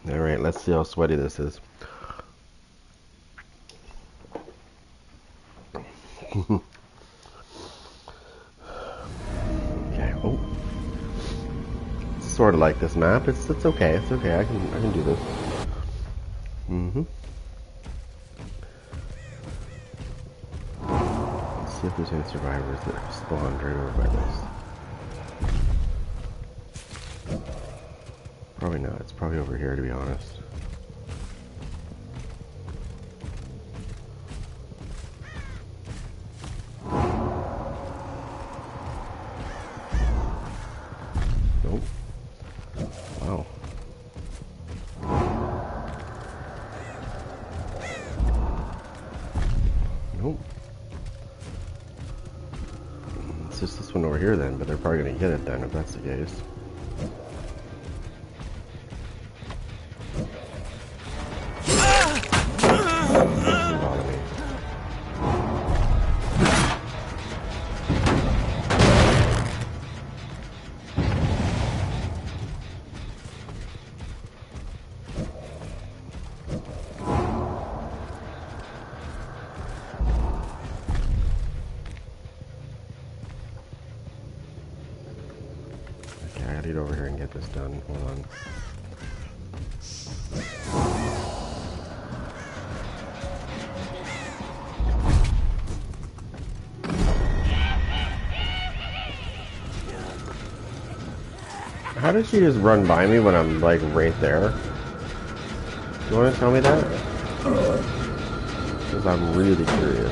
[SPEAKER 1] Alright, let's see how sweaty this is. Okay, oh. It's sort of like this map. It's okay, it's okay. I can do this. Let's see if there's any survivors that have spawned right over by this. Probably not. It's probably over here, to be honest. Nope. Wow. Nope. It's just this one over here then, but they're probably going to hit it then if that's the case. I gotta get over here and get this done. Hold on. How did she just run by me when I'm like right there? You want to tell me that? Because I'm really curious.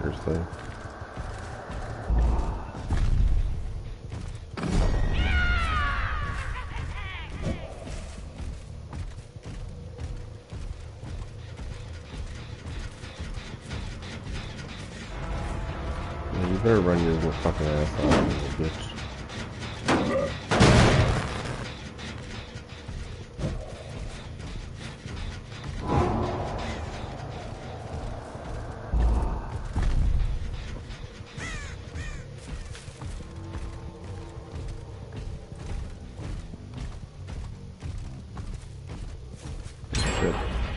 [SPEAKER 1] markers thing. Yeah, you better run your little fucking ass off, you bitch.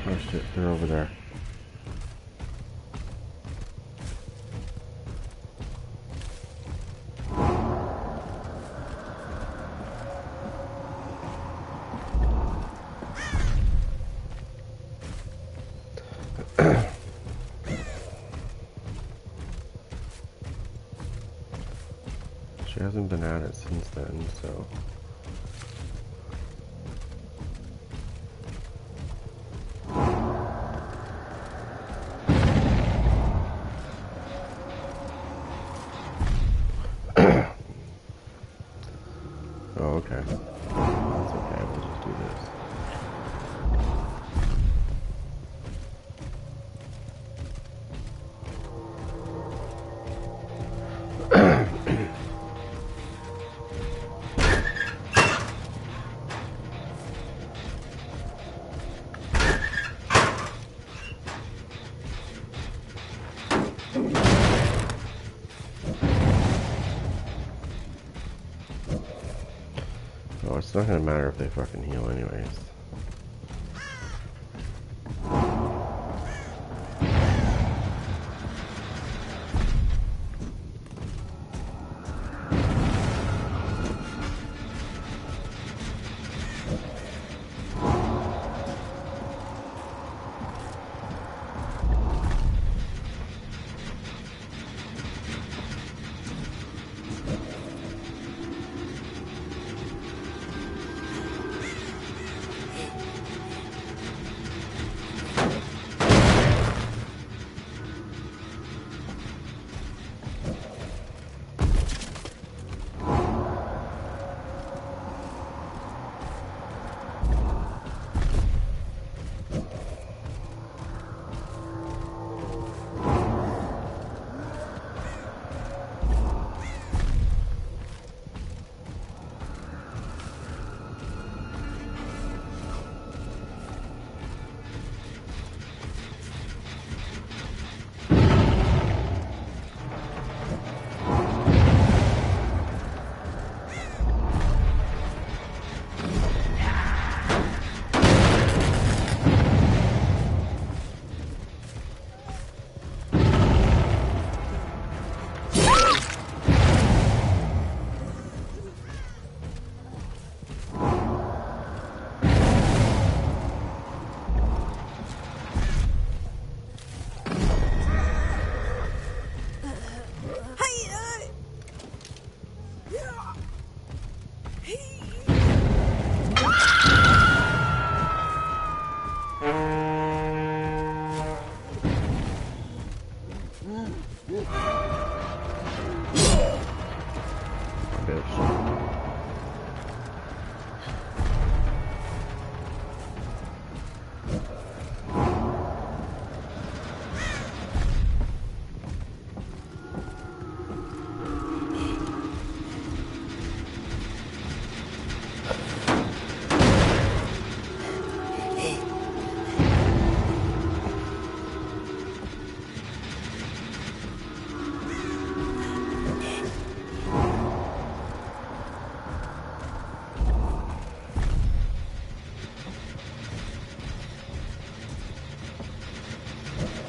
[SPEAKER 1] Oh shit, they're over there. She hasn't been at it since then, so... Oh, okay. That's okay, we'll just do this. Oh, it's not gonna matter if they fucking heal anyways.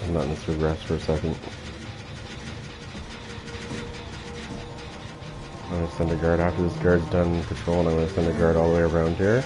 [SPEAKER 1] I'm letting this regress for a second. I'm gonna send a guard after this guard's done patrolling. I'm gonna send a guard all the way around here.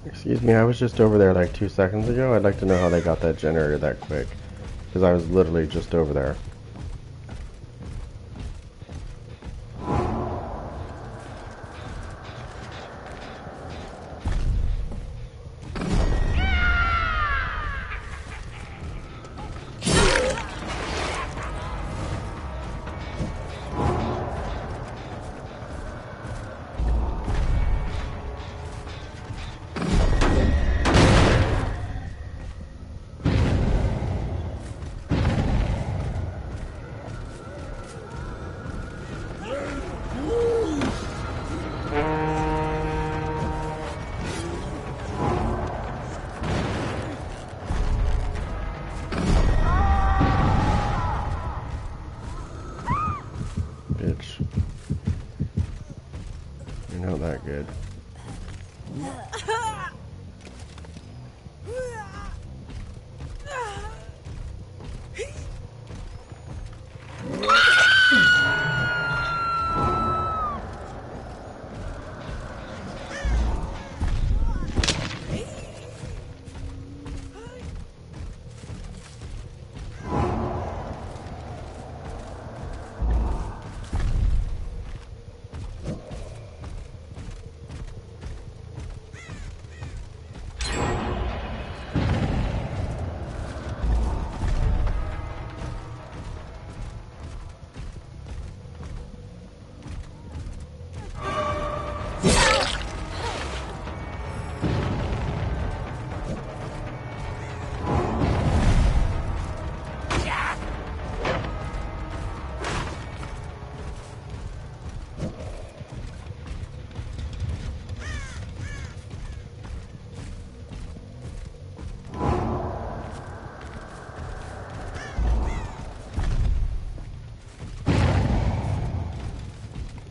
[SPEAKER 1] Excuse me, I was just over there like 2 seconds ago. I'd like to know how they got that generator that quick. Because I was literally just over there. Bitch. You're not that good.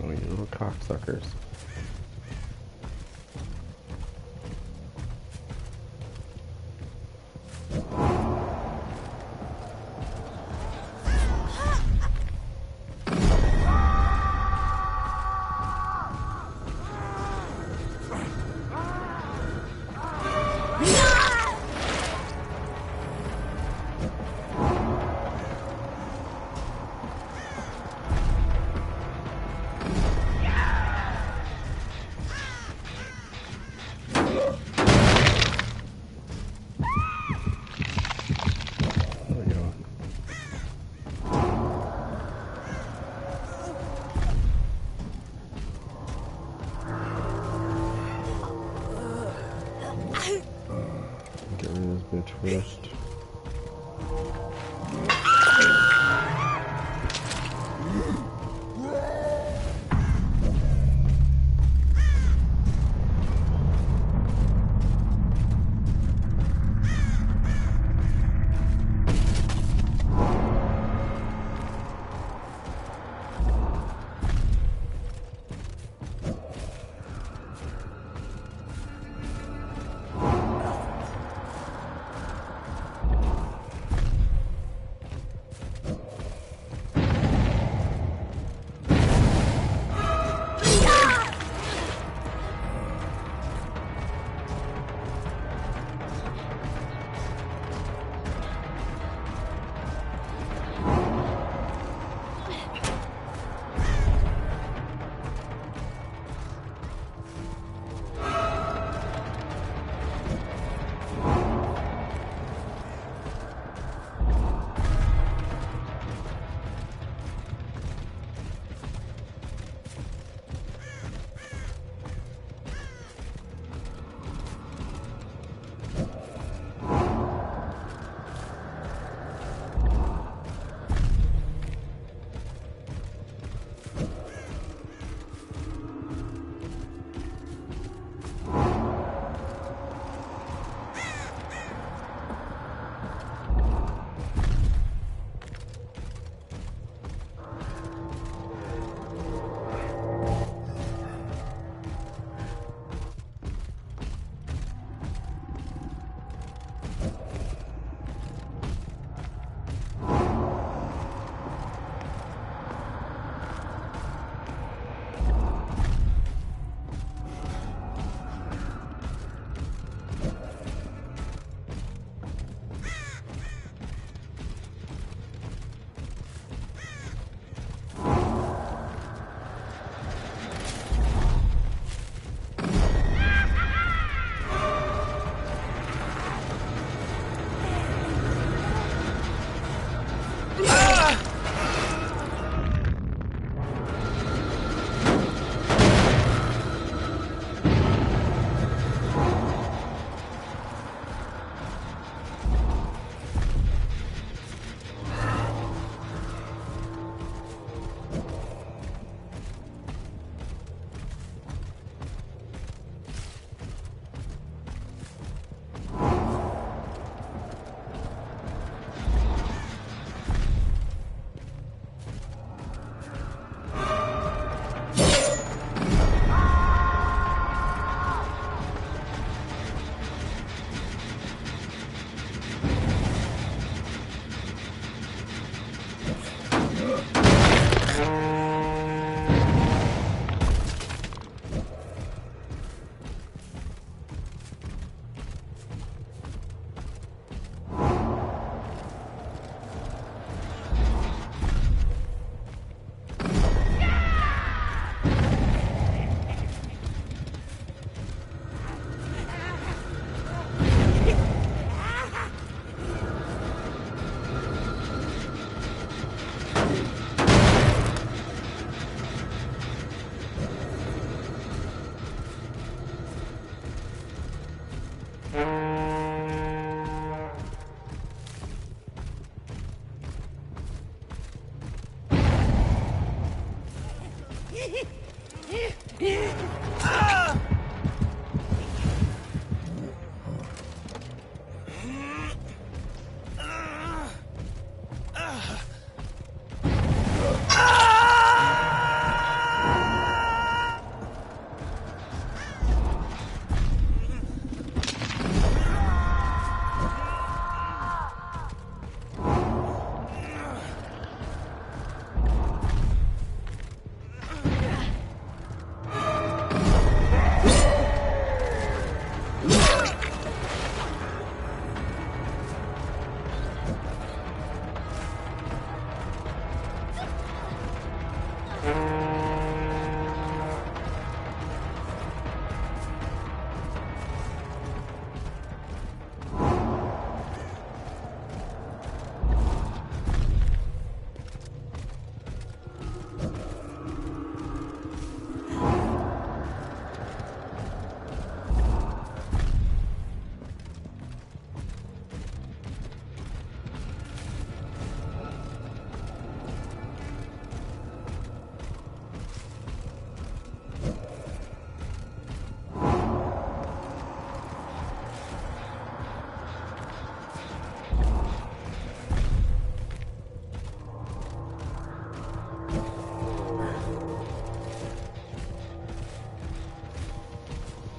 [SPEAKER 1] Oh, you little cocksuckers. Get rid of this bitch first.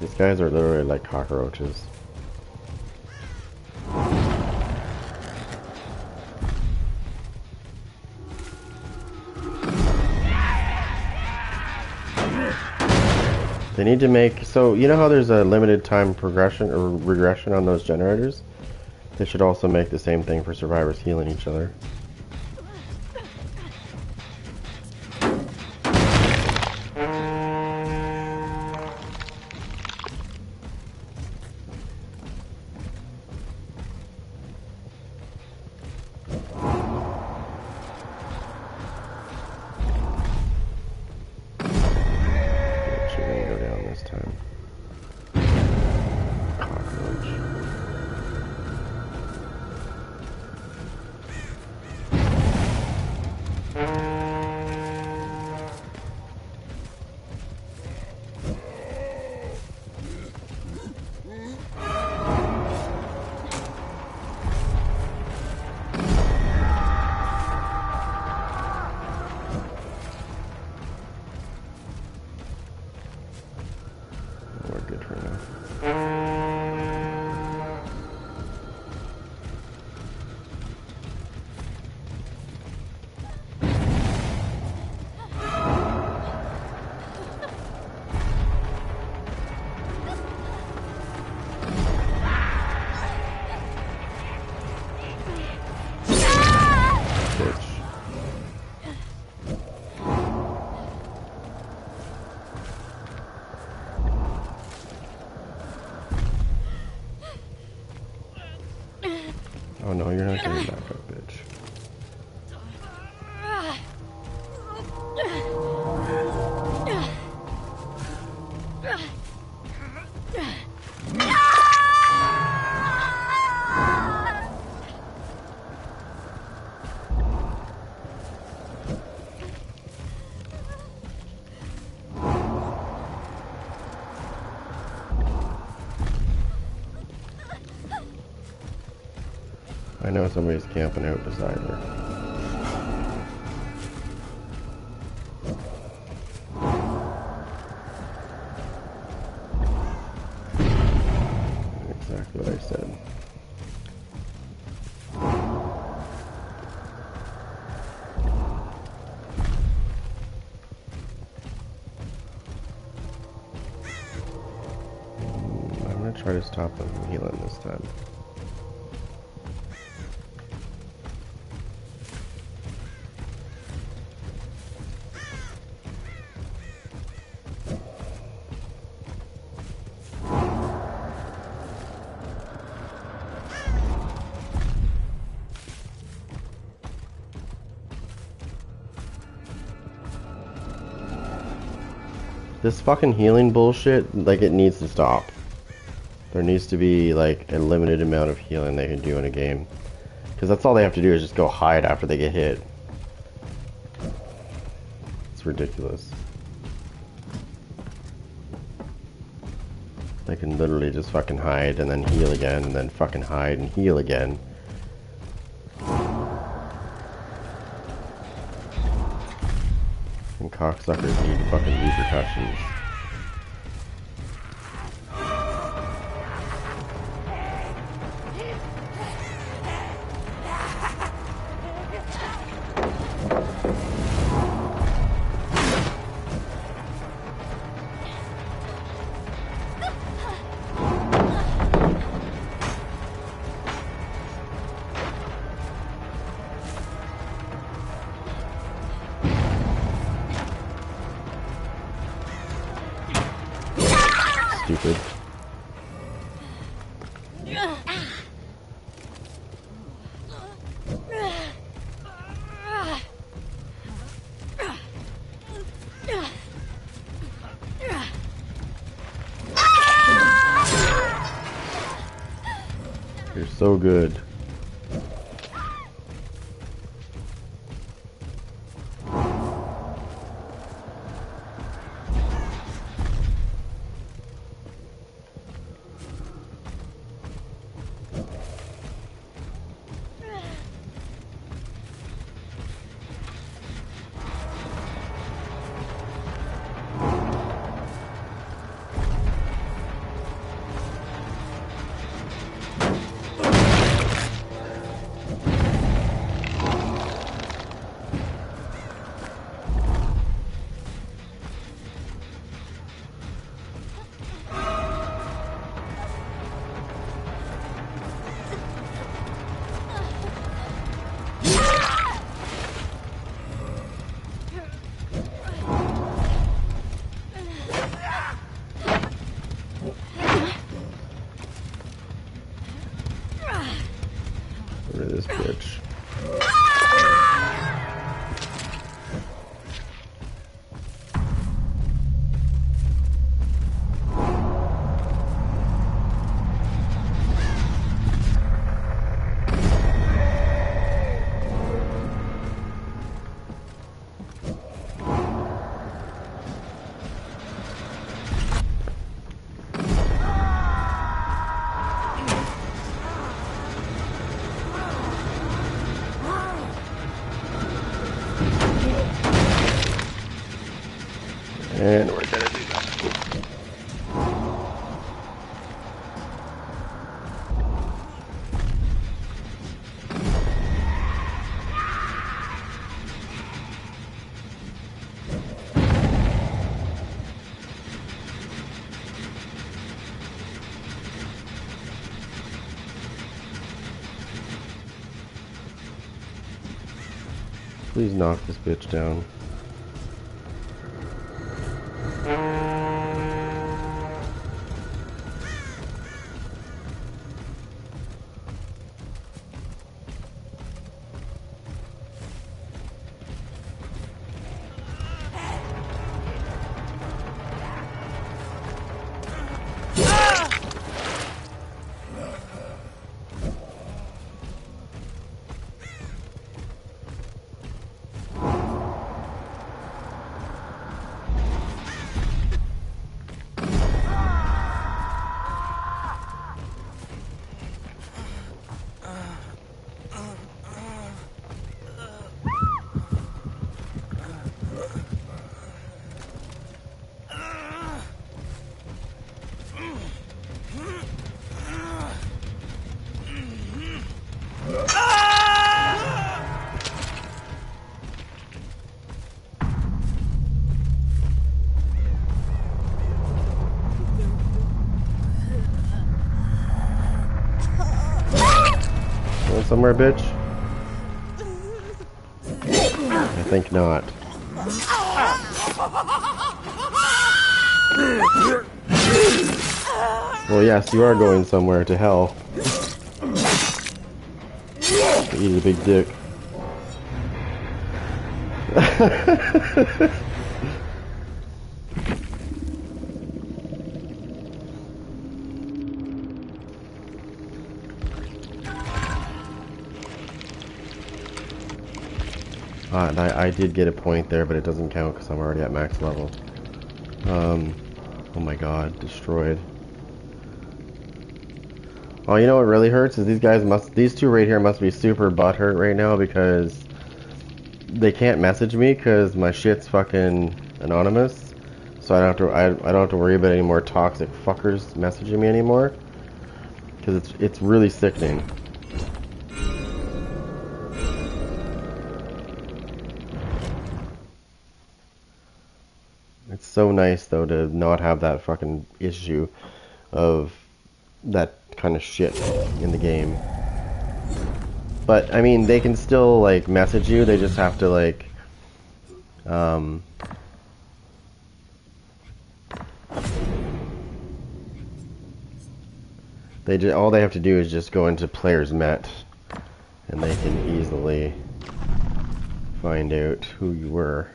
[SPEAKER 1] These guys are literally like cockroaches. They need to make, so you know how there's a limited time progression or regression on those generators? They should also make the same thing for survivors healing each other. Oh no, you're not getting back up, bitch. I know somebody's camping out beside her. Exactly what I said. try to stop him from healing this time. This fucking healing bullshit, like, it needs to stop. There needs to be, like, a limited amount of healing they can do in a game. Because that's all they have to do is just go hide after they get hit. It's ridiculous. They can literally just fucking hide and then heal again, and then fucking hide and heal again. And cocksuckers need fucking repercussions. Stupid. You're so good. Rid of this bitch. And we're gonna do that. Please knock this bitch down. somewhere, bitch? I think not. Well, yes, you are going somewhere, to hell. Eat a big dick. I did get a point there, but it doesn't count because I'm already at max level. Oh my god, destroyed. Oh, you know what really hurts is these two right here must be super butthurt right now because they can't message me because my shit's fucking anonymous. So I don't have to worry about any more toxic fuckers messaging me anymore. Because it's really sickening. It's so nice though to not have that fucking issue of that kind of shit in the game. But I mean, they can still like message you. They just have to like all they have to do is just go into players met, and they can easily find out who you were.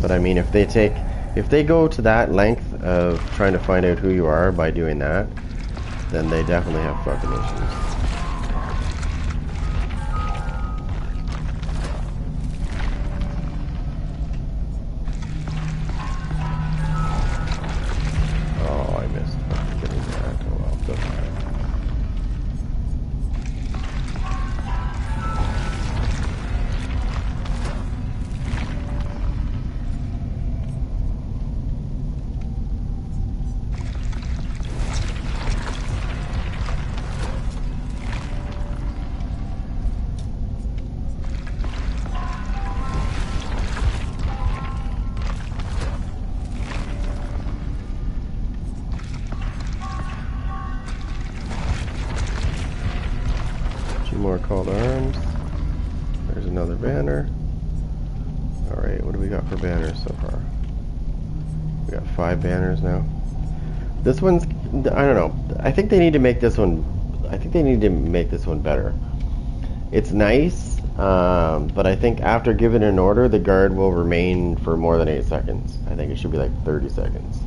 [SPEAKER 1] But I mean, if they go to that length of trying to find out who you are by doing that, then they definitely have fucking issues. Oh, I missed fucking getting that. Oh well, doesn't matter. More call to arms. There's another banner. Alright, what do we got for banners so far? We got 5 banners now. This one's, I don't know. I think they need to make this one better. It's nice, but I think after giving an order, the guard will remain for more than 8 seconds. I think it should be like 30 seconds.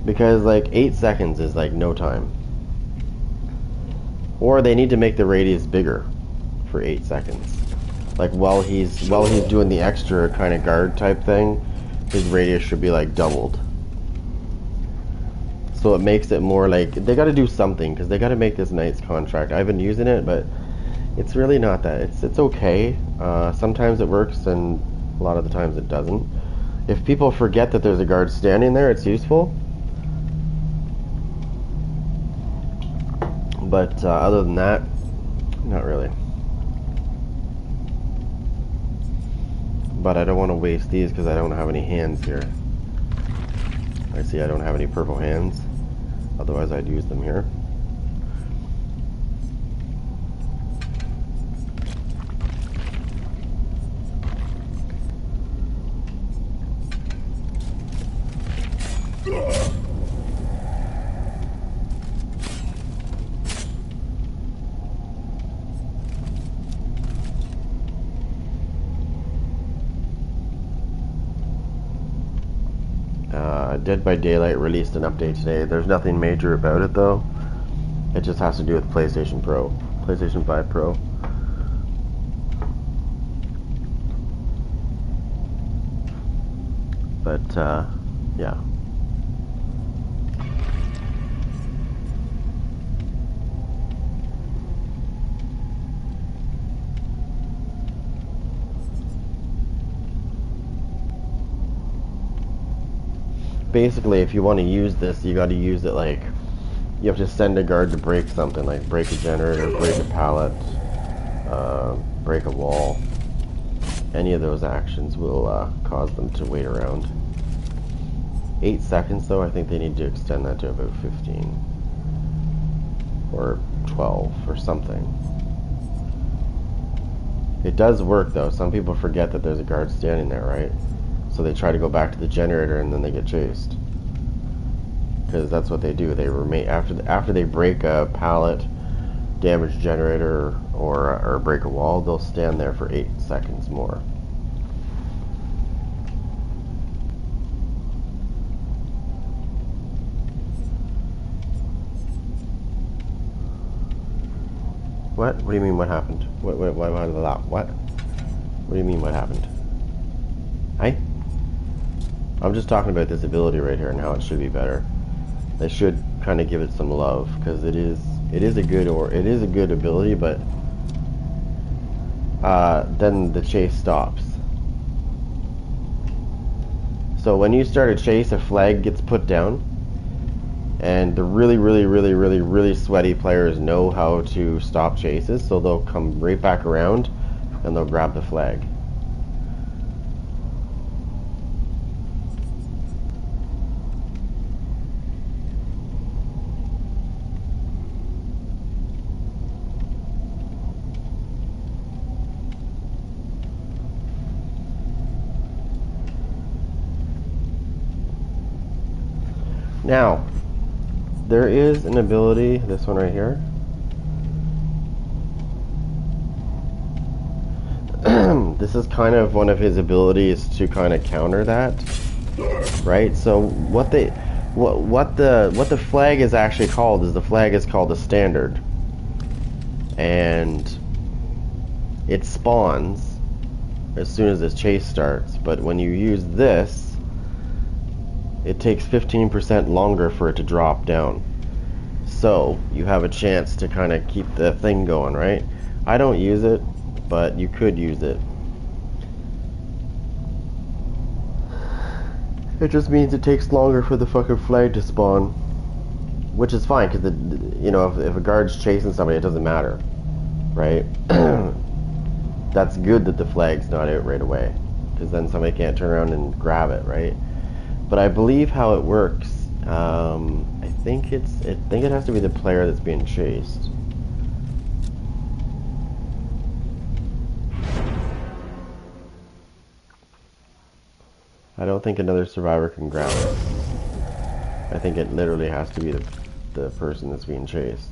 [SPEAKER 1] Because like 8 seconds is like no time. Or they need to make the radius bigger for 8 seconds. Like while he's doing the extra kind of guard type thing, his radius should be like doubled. So it makes it more like, they gotta do something, because they gotta make this Knight's contract. I've been using it, but it's really not that. It's okay. Sometimes it works, and a lot of the times it doesn't. If people forget that there's a guard standing there, it's useful. But other than that, not really. But I don't want to waste these because I don't have any hands here. I see I don't have any purple hands. Otherwise I'd use them here. Dead by Daylight released an update today. There's nothing major about it though. It just has to do with PlayStation Pro, PlayStation 5 Pro. But yeah. Basically, if you want to use this, you got to use it like, you have to send a guard to break something, like break a generator, break a pallet, break a wall. Any of those actions will cause them to wait around 8 seconds though. I think they need to extend that to about 15 or 12 or something. It does work though. Some people forget that there's a guard standing there, right? So they try to go back to the generator and then they get chased. Because that's what they do. They remain after they break a pallet, damage a generator, or break a wall. They'll stand there for 8 seconds more. What? What do you mean? What happened? What? What do you mean? What happened? Hi. I'm just talking about this ability right here and how it should be better. They should kind of give it some love because it is a good ability, but then the chase stops. So when you start a chase, a flag gets put down, and the really sweaty players know how to stop chases, so they'll come right back around and they'll grab the flag. Now, there is an ability, this one right here. This is kind of one of his abilities to kind of counter that, right? So what the flag is actually called is the standard, and it spawns as soon as this chase starts. But when you use this, it takes 15% longer for it to drop down. So you have a chance to kind of keep the thing going, right? I don't use it, but you could use it. It just means it takes longer for the fucking flag to spawn, which is fine because if a guard's chasing somebody, it doesn't matter, right? That's good that the flag's not out right away, because then somebody can't turn around and grab it, right? But I believe how it works. I think it has to be the player that's being chased. I don't think another survivor can grab it. I think it literally has to be the person that's being chased.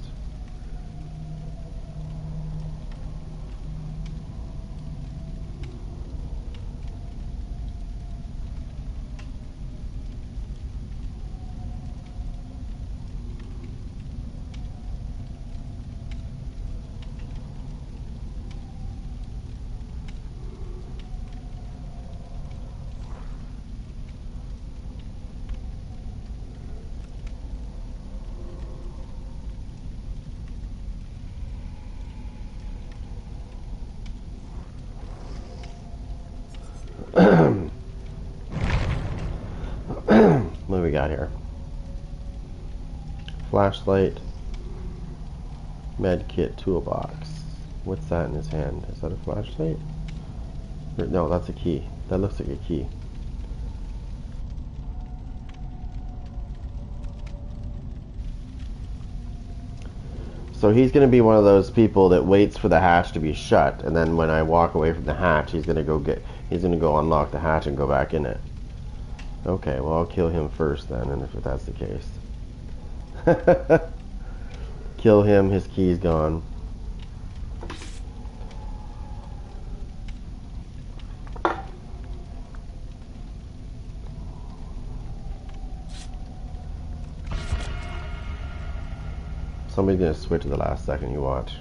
[SPEAKER 1] What do we got here? Flashlight, med kit, toolbox. What's that in his hand? Is that a flashlight? No, that's a key. That looks like a key. So he's going to be one of those people that waits for the hatch to be shut, and then when I walk away from the hatch, he's going to go unlock the hatch and go back in it. Okay, well I'll kill him first then, and if that's the case. Kill him, his key's gone. Somebody's gonna switch at the last second, you watch.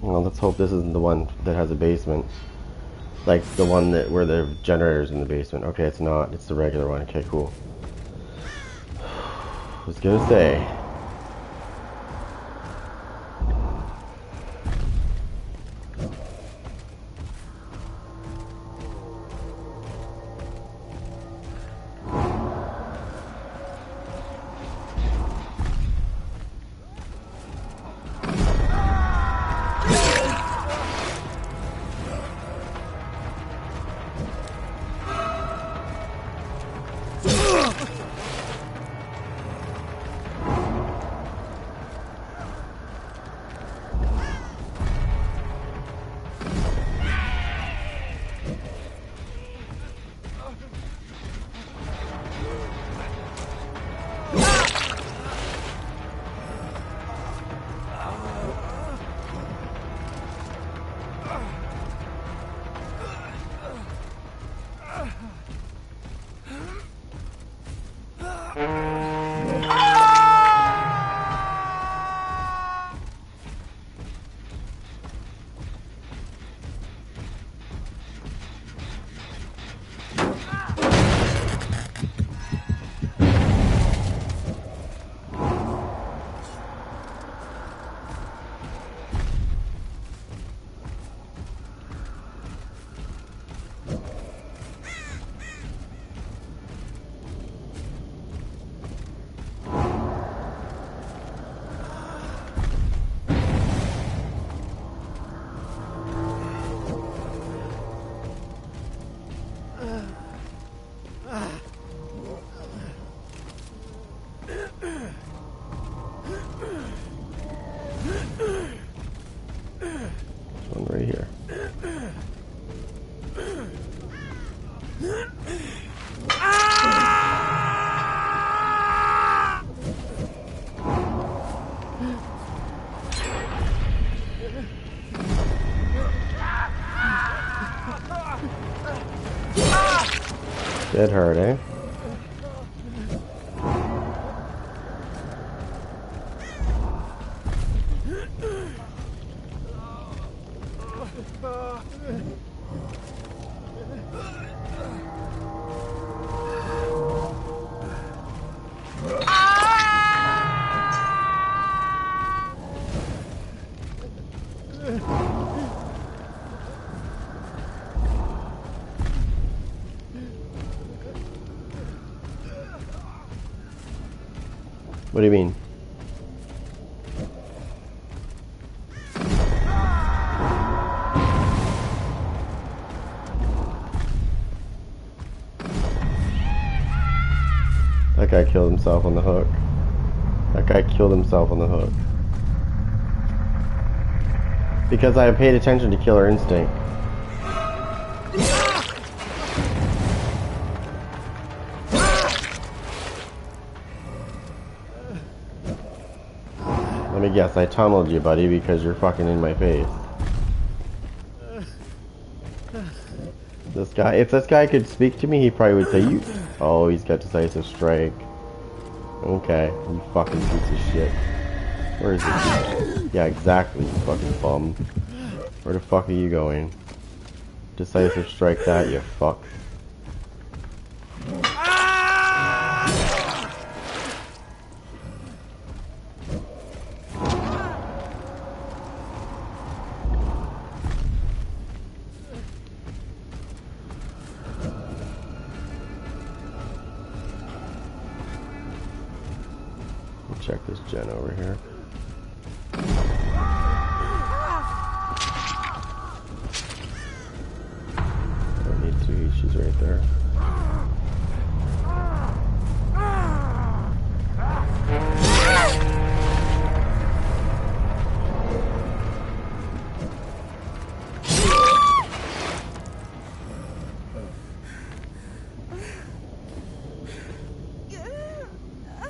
[SPEAKER 1] Well, let's hope this isn't the one that has a basement. Like the one that where the generator's in the basement. Okay, it's not. It's the regular one. Okay, cool. I was gonna say. This one right here. Dead hard, eh? What do you mean? That guy killed himself on the hook. That guy killed himself on the hook. Because I paid attention to Killer Instinct. Let me guess, I tunneled you, buddy, because you're fucking in my face. This guy, if this guy could speak to me, he probably would say, you... Oh, he's got Decisive Strike. Okay, you fucking piece of shit. Where is this? Yeah, exactly, you fucking bum. Where the fuck are you going? Decisive Strike that, you fuck. Check this gen over here. Don't need to, she's right there.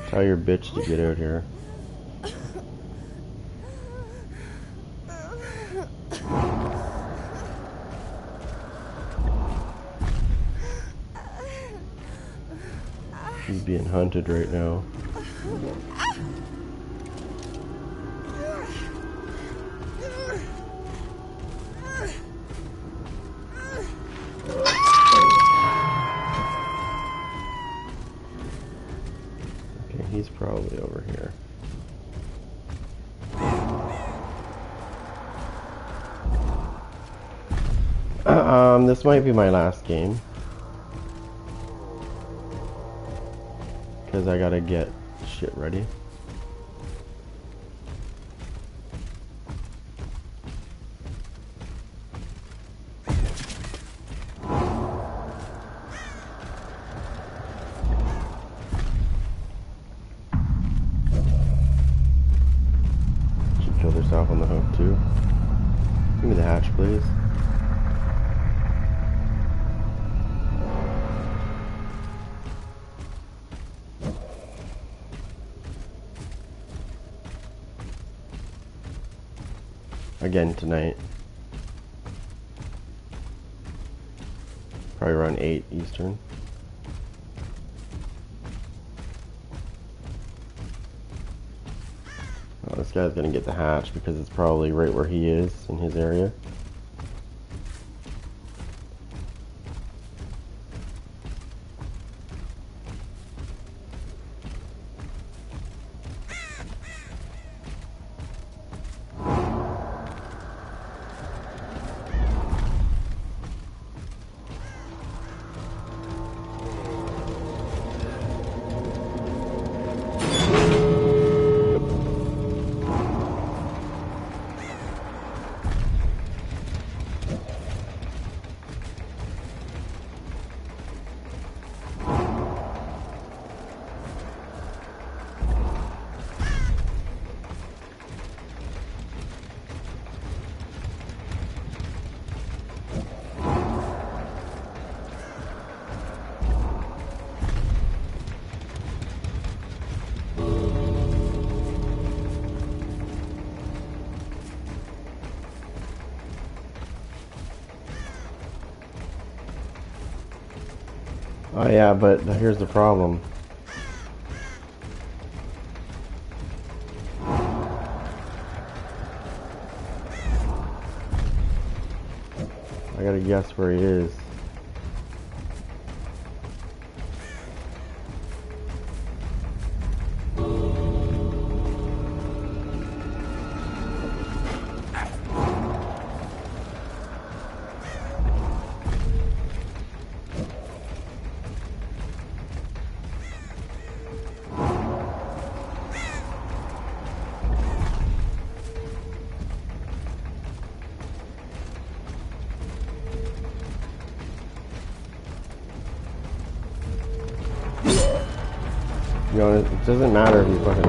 [SPEAKER 1] Tell your bitch to get out here. He's being hunted right now. This might be my last game. Because I gotta get shit ready. She killed herself on the hook too. Give me the hatch, please. Again tonight. Probably around 8 Eastern. Oh, this guy's gonna get the hatch because it's probably right where he is in his area. Oh yeah, but here's the problem. I gotta guess where he is. You know, it doesn't matter if you fucking...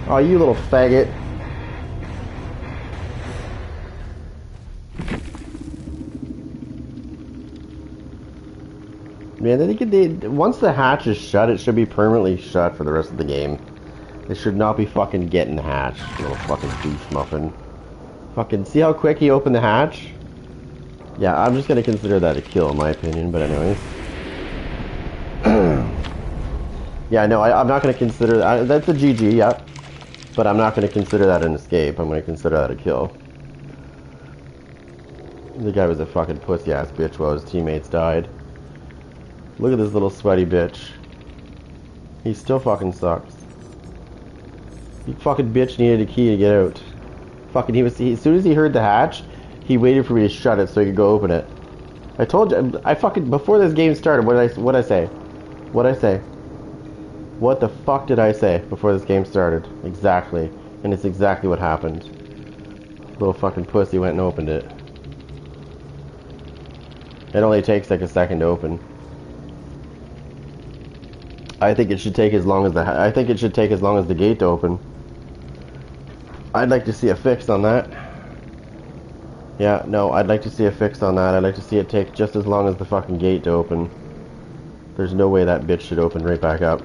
[SPEAKER 1] Oh, you little faggot. Man, once the hatch is shut, it should be permanently shut for the rest of the game. They should not be fucking getting the hatch, little fucking douche muffin. Fucking see how quick he opened the hatch? Yeah, I'm just gonna consider that a kill in my opinion, but anyways. Yeah, no, I'm not gonna consider that. That's a GG, yeah. But I'm not gonna consider that an escape. I'm gonna consider that a kill. The guy was a fucking pussy ass bitch while his teammates died. Look at this little sweaty bitch. He still fucking sucks. You fucking bitch needed a key to get out. Fucking as soon as he heard the hatch, he waited for me to shut it so he could go open it. I told you, I fucking, before this game started, what did I say? What the fuck did I say before this game started? Exactly. And it's exactly what happened. Little fucking pussy went and opened it. It only takes like a second to open. I think it should take as long as the gate to open. I'd like to see a fix on that. Yeah, no, I'd like to see a fix on that. I'd like to see it take just as long as the fucking gate to open. There's no way that bitch should open right back up.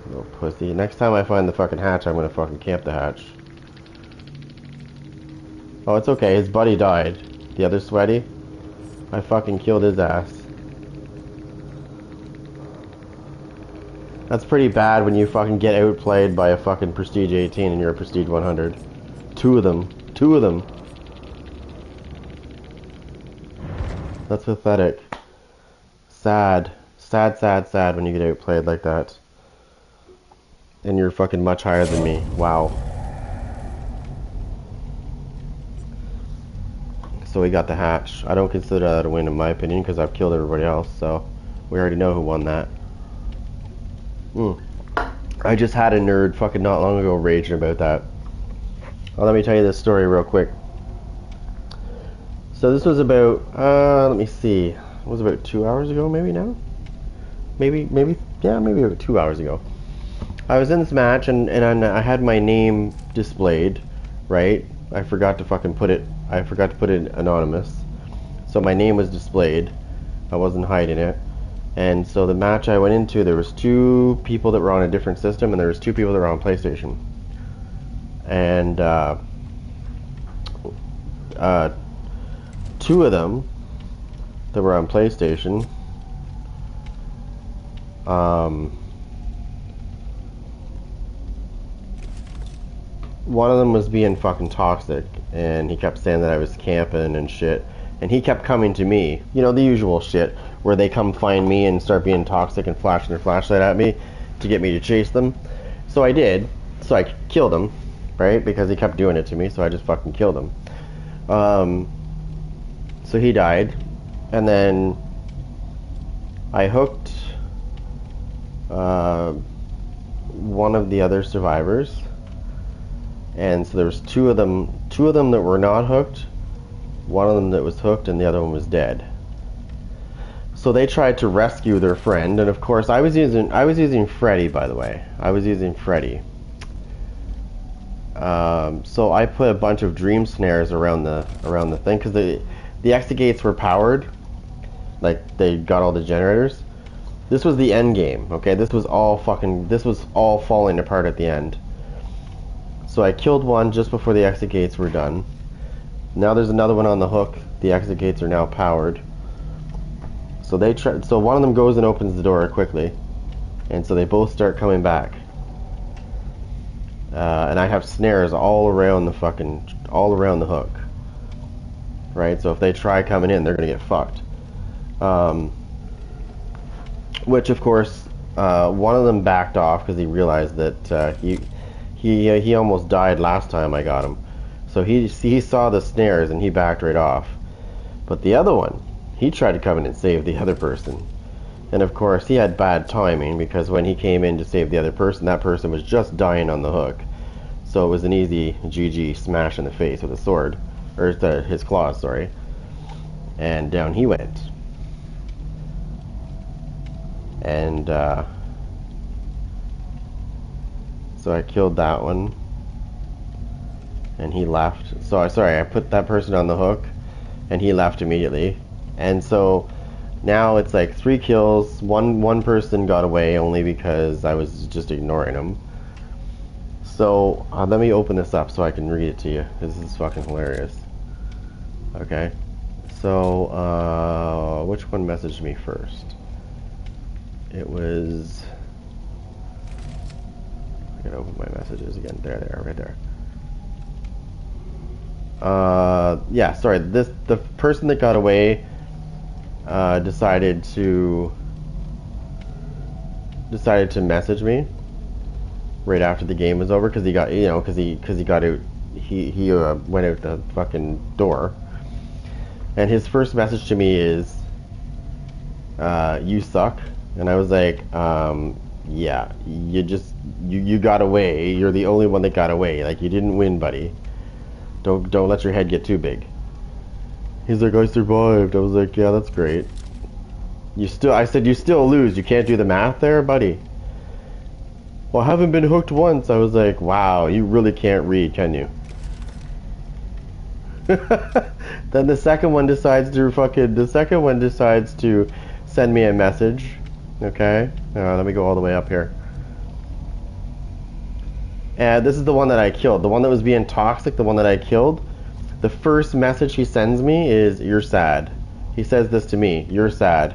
[SPEAKER 1] Little pussy. Next time I find the fucking hatch, I'm gonna fucking camp the hatch. Oh, it's okay. His buddy died. The other sweaty. I fucking killed his ass. That's pretty bad when you fucking get outplayed by a fucking Prestige 18 and you're a Prestige 100. Two of them. That's pathetic. Sad when you get outplayed like that. And you're fucking much higher than me. Wow. So we got the hatch. I don't consider that a win in my opinion because I've killed everybody else, so we already know who won that. I just had a nerd fucking not long ago raging about that. Well, let me tell you this story real quick. So this was about, let me see. It was about 2 hours ago, maybe now? Maybe about 2 hours ago. I was in this match and I had my name displayed, right? I forgot to put it anonymous. So my name was displayed. I wasn't hiding it. And so the match I went into, there was 2 people that were on a different system and there was 2 people that were on PlayStation. And 2 of them that were on PlayStation, one of them was being fucking toxic, and he kept saying that I was camping and shit, and he kept coming to me, you know, the usual shit, where they come find me and start being toxic and flashing their flashlight at me to get me to chase them. So I did, so I killed him, right, because he kept doing it to me, so I just fucking killed him. So he died, and then I hooked one of the other survivors, and so there was 2 of them that were not hooked, one of them that was hooked, and the other one was dead. So they tried to rescue their friend, and of course I was using Freddy, by the way. I was using Freddy. So I put a bunch of dream snares around the thing because the exit gates were powered, like they got all the generators. This was the end game, okay? This was all falling apart at the end. So I killed one just before the exit gates were done. Now there's another one on the hook. The exit gates are now powered. So so one of them goes and opens the door quickly, and so they both start coming back. And I have snares all around the hook. Right? So if they try coming in, they're gonna get fucked. Which of course, one of them backed off because he realized that he almost died last time I got him. So he saw the snares and he backed right off. But the other one, he tried to come in and save the other person. And of course he had bad timing because when he came in to save the other person, that person was just dying on the hook. So it was an easy GG smash in the face with a sword. Or his claws, sorry. And down he went. And so I killed that one. And he left. So I put that person on the hook and he left immediately. And so now it's like 3 kills. One person got away only because I was just ignoring him. So let me open this up so I can read it to you. This is fucking hilarious. Okay. So which one messaged me first? It was, I gotta open my messages again. There they are, right there. Yeah, sorry. The person that got away decided to message me right after the game was over because he got, you know, because he got out, he went out the fucking door, and his first message to me is, "You suck," and I was like, "Yeah, you got away. You're the only one that got away. Like you didn't win, buddy. Don't let your head get too big." He's like, "I survived." I was like, "Yeah, that's great." I said, "You still lose. You can't do the math there, buddy." "Well, I haven't been hooked once." I was like, "Wow, you really can't read, can you?" Then the second one decides to send me a message. Okay, let me go all the way up here. And this is the one that I killed. The one that was being toxic, the one that I killed. The first message he sends me is, "You're sad." He says this to me, "You're sad.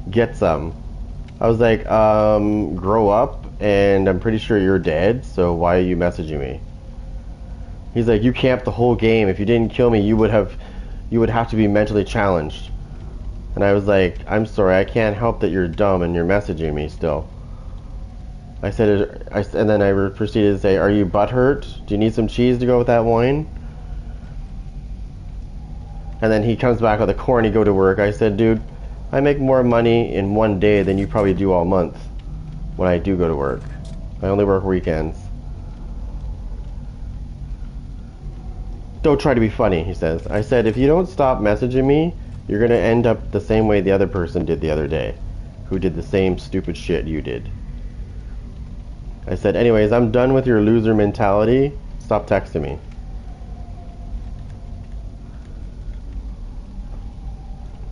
[SPEAKER 1] Get some." I was like, grow up, and I'm pretty sure you're dead, so why are you messaging me? He's like, "You camped the whole game. If you didn't kill me, you would have to be mentally challenged." And I was like, "I'm sorry, I can't help that you're dumb and you're messaging me still." I said, and then I proceeded to say, "Are you butthurt? Do you need some cheese to go with that wine?" And then he comes back with a corny go to work. I said, "Dude, I make more money in one day than you probably do all month when I do go to work. I only work weekends." "Don't try to be funny," he says. I said, "If you don't stop messaging me, you're going to end up the same way the other person did the other day, who did the same stupid shit you did." I said, "Anyways, I'm done with your loser mentality. Stop texting me."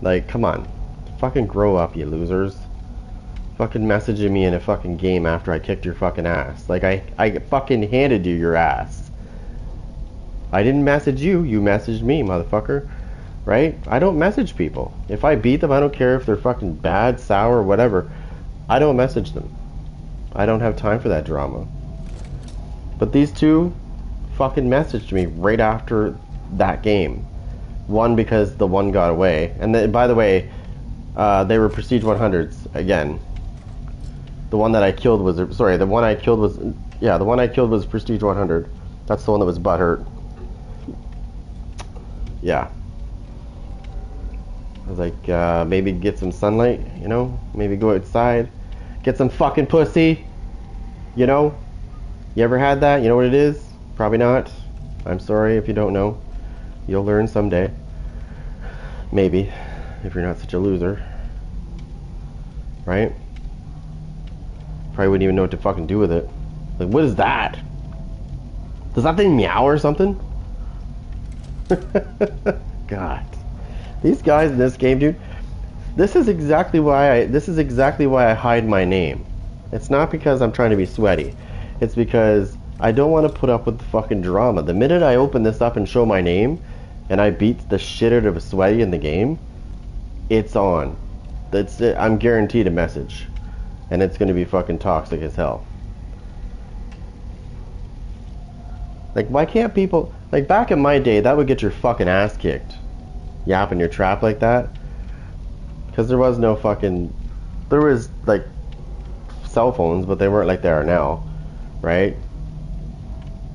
[SPEAKER 1] Like, come on. Fucking grow up, you losers. Fucking messaging me in a fucking game after I kicked your fucking ass. Like, I fucking handed you your ass. I didn't message you. You messaged me, motherfucker. Right? I don't message people. If I beat them, I don't care if they're fucking bad, sour, whatever. I don't message them. I don't have time for that drama. But these two fucking messaged me right after that game. One because the one got away, and then, by the way, they were Prestige 100s again. The one that I killed was, sorry, the one I killed was, yeah, the one I killed was Prestige 100. That's the one that was butthurt. Yeah. I was like, maybe get some sunlight, you know? Maybe go outside. Get some fucking pussy. You know? You ever had that? You know what it is? Probably not. I'm sorry if you don't know. You'll learn someday. Maybe. If you're not such a loser. Right? Probably wouldn't even know what to fucking do with it. Like, what is that? Does that thing meow or something? God. These guys in this game, dude. This is exactly why I hide my name. It's not because I'm trying to be sweaty. It's because I don't want to put up with the fucking drama. The minute I open this up and show my name, and I beat the shit out of a sweaty in the game, it's on. That's it. I'm guaranteed a message, and it's going to be fucking toxic as hell. Like, why can't people, like, back in my day, that would get your fucking ass kicked. Yapping your trap like that. Because there was no fucking, there was, like, cell phones, but they weren't like they are now, right?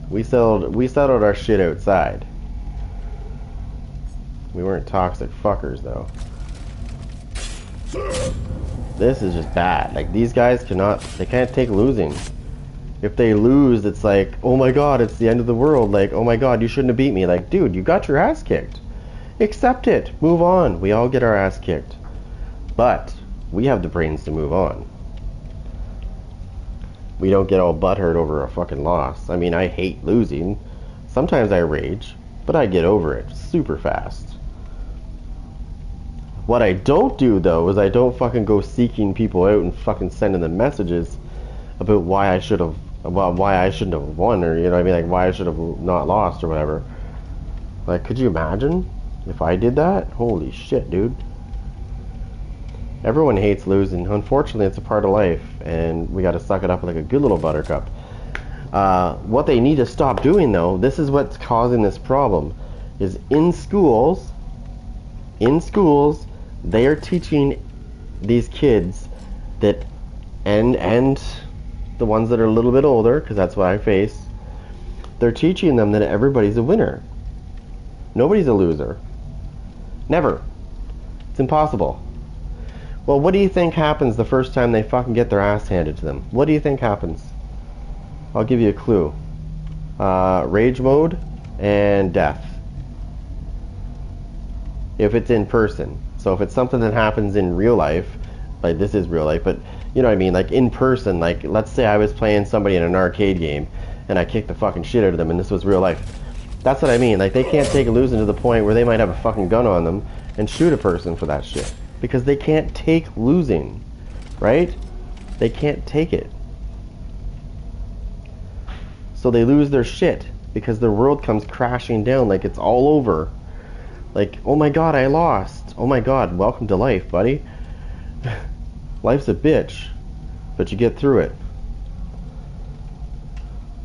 [SPEAKER 1] We settled our shit outside. We weren't toxic fuckers, though. This is just bad. Like, these guys they can't take losing. If they lose, it's like, oh my god, it's the end of the world. Like, oh my god, you shouldn't have beat me. Like, dude, you got your ass kicked. Accept it. Move on. We all get our ass kicked. But we have the brains to move on. We don't get all butthurt over a fucking loss. I mean, I hate losing. Sometimes I rage, but I get over it super fast. What I don't do, though, is I don't fucking go seeking people out and fucking sending them messages about why I shouldn't have won, or, you know what I mean, like, why I should have not lost or whatever. Like, could you imagine if I did that? Holy shit, dude. Everyone hates losing. Unfortunately, it's a part of life, and we gotta suck it up like a good little buttercup. What they need to stop doing, though, this is what's causing this problem, is in schools, they are teaching these kids that, and the ones that are a little bit older, because that's what I face, they're teaching them that everybody's a winner. Nobody's a loser. Never. It's impossible. Well, what do you think happens the first time they fucking get their ass handed to them? What do you think happens? I'll give you a clue. Rage mode and death. If it's in person. So if it's something that happens in real life, like this is real life, but you know what I mean, like in person, like let's say I was playing somebody in an arcade game and I kicked the fucking shit out of them and this was real life. That's what I mean. Like, they can't take losing to the point where they might have a fucking gun on them and shoot a person for that shit. Because they can't take losing. Right? They can't take it. So they lose their shit. Because their world comes crashing down like it's all over. Like, oh my god, I lost. Oh my god, welcome to life, buddy. Life's a bitch. But you get through it.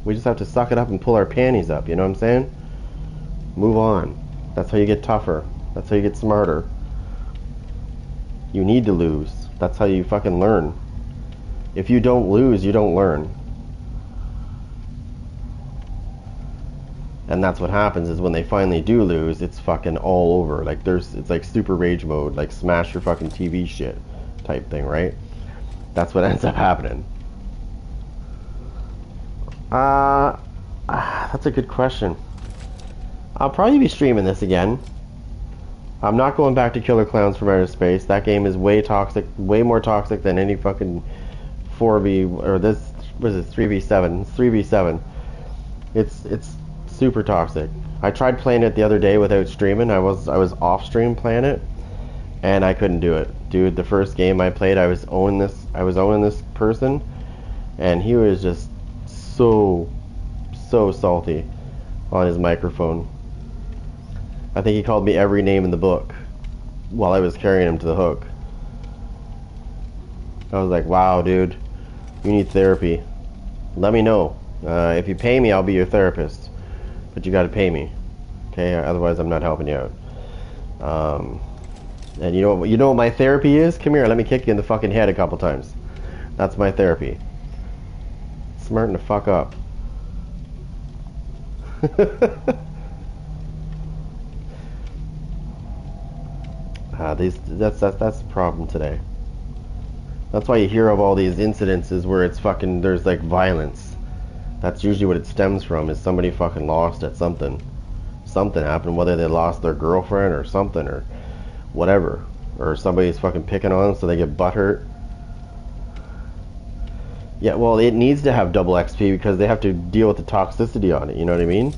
[SPEAKER 1] We just have to suck it up and pull our panties up, you know what I'm saying? Move on. That's how you get tougher. That's how you get smarter. You need to lose. That's how you fucking learn. If you don't lose, you don't learn. And that's what happens is when they finally do lose, it's fucking all over. Like it's like super rage mode, like smash your fucking TV shit type thing, right? That's what ends up happening. That's a good question. I'll probably be streaming this again. I'm not going back to Killer Clowns from Outer Space. That game is way toxic, way more toxic than any fucking 4v or this was it 3v7. It's 3v7. It's super toxic. I tried playing it the other day without streaming. I was off stream playing it, and I couldn't do it, dude. The first game I played, I was owning this person, and he was just so salty on his microphone. I think he called me every name in the book while I was carrying him to the hook. I was like, wow, dude, you need therapy. Let me know. If you pay me, I'll be your therapist. But you gotta pay me, okay? Otherwise, I'm not helping you out. And you know what my therapy is? Come here, let me kick you in the fucking head a couple times. That's my therapy. Smarten the fuck up. That's the problem today. That's why you hear of all these incidences where it's fucking there's like violence. That's usually what it stems from, is somebody fucking lost at something. Something happened, whether they lost their girlfriend or something or whatever. Or somebody's fucking picking on them so they get butthurt. Yeah, well, it needs to have double XP because they have to deal with the toxicity on it, you know what I mean?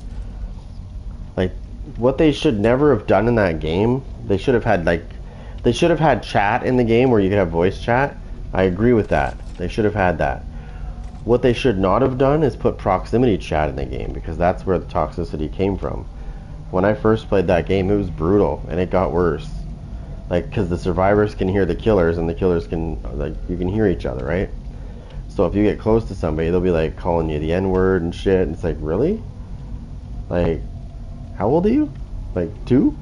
[SPEAKER 1] Like, what they should never have done in that game, they should have had chat in the game where you could have voice chat. I agree with that. They should have had that. What they should not have done is put proximity chat in the game, because that's where the toxicity came from. When I first played that game, it was brutal, and it got worse. Like, because the survivors can hear the killers, and the killers can, like, you can hear each other, right? So if you get close to somebody, they'll be, like, calling you the N-word and shit, and it's like, really? Like, how old are you? Like, 2?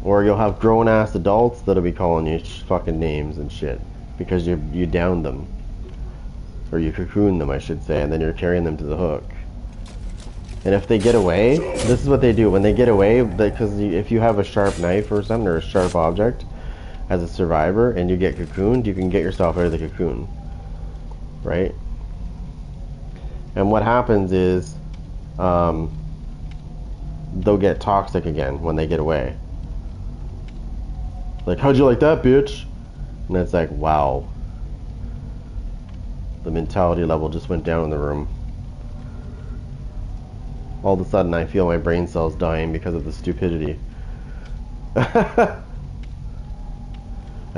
[SPEAKER 1] Or you'll have grown-ass adults that'll be calling you fucking names and shit because you downed them. Or you cocooned them, I should say, and then you're carrying them to the hook. And if they get away, this is what they do. When they get away, because if you have a sharp knife or something, or a sharp object, as a survivor, and you get cocooned, you can get yourself out of the cocoon. Right? And what happens is, they'll get toxic again when they get away. Like, how'd you like that, bitch? And it's like, wow. The mentality level just went down in the room. All of a sudden, I feel my brain cells dying because of the stupidity. I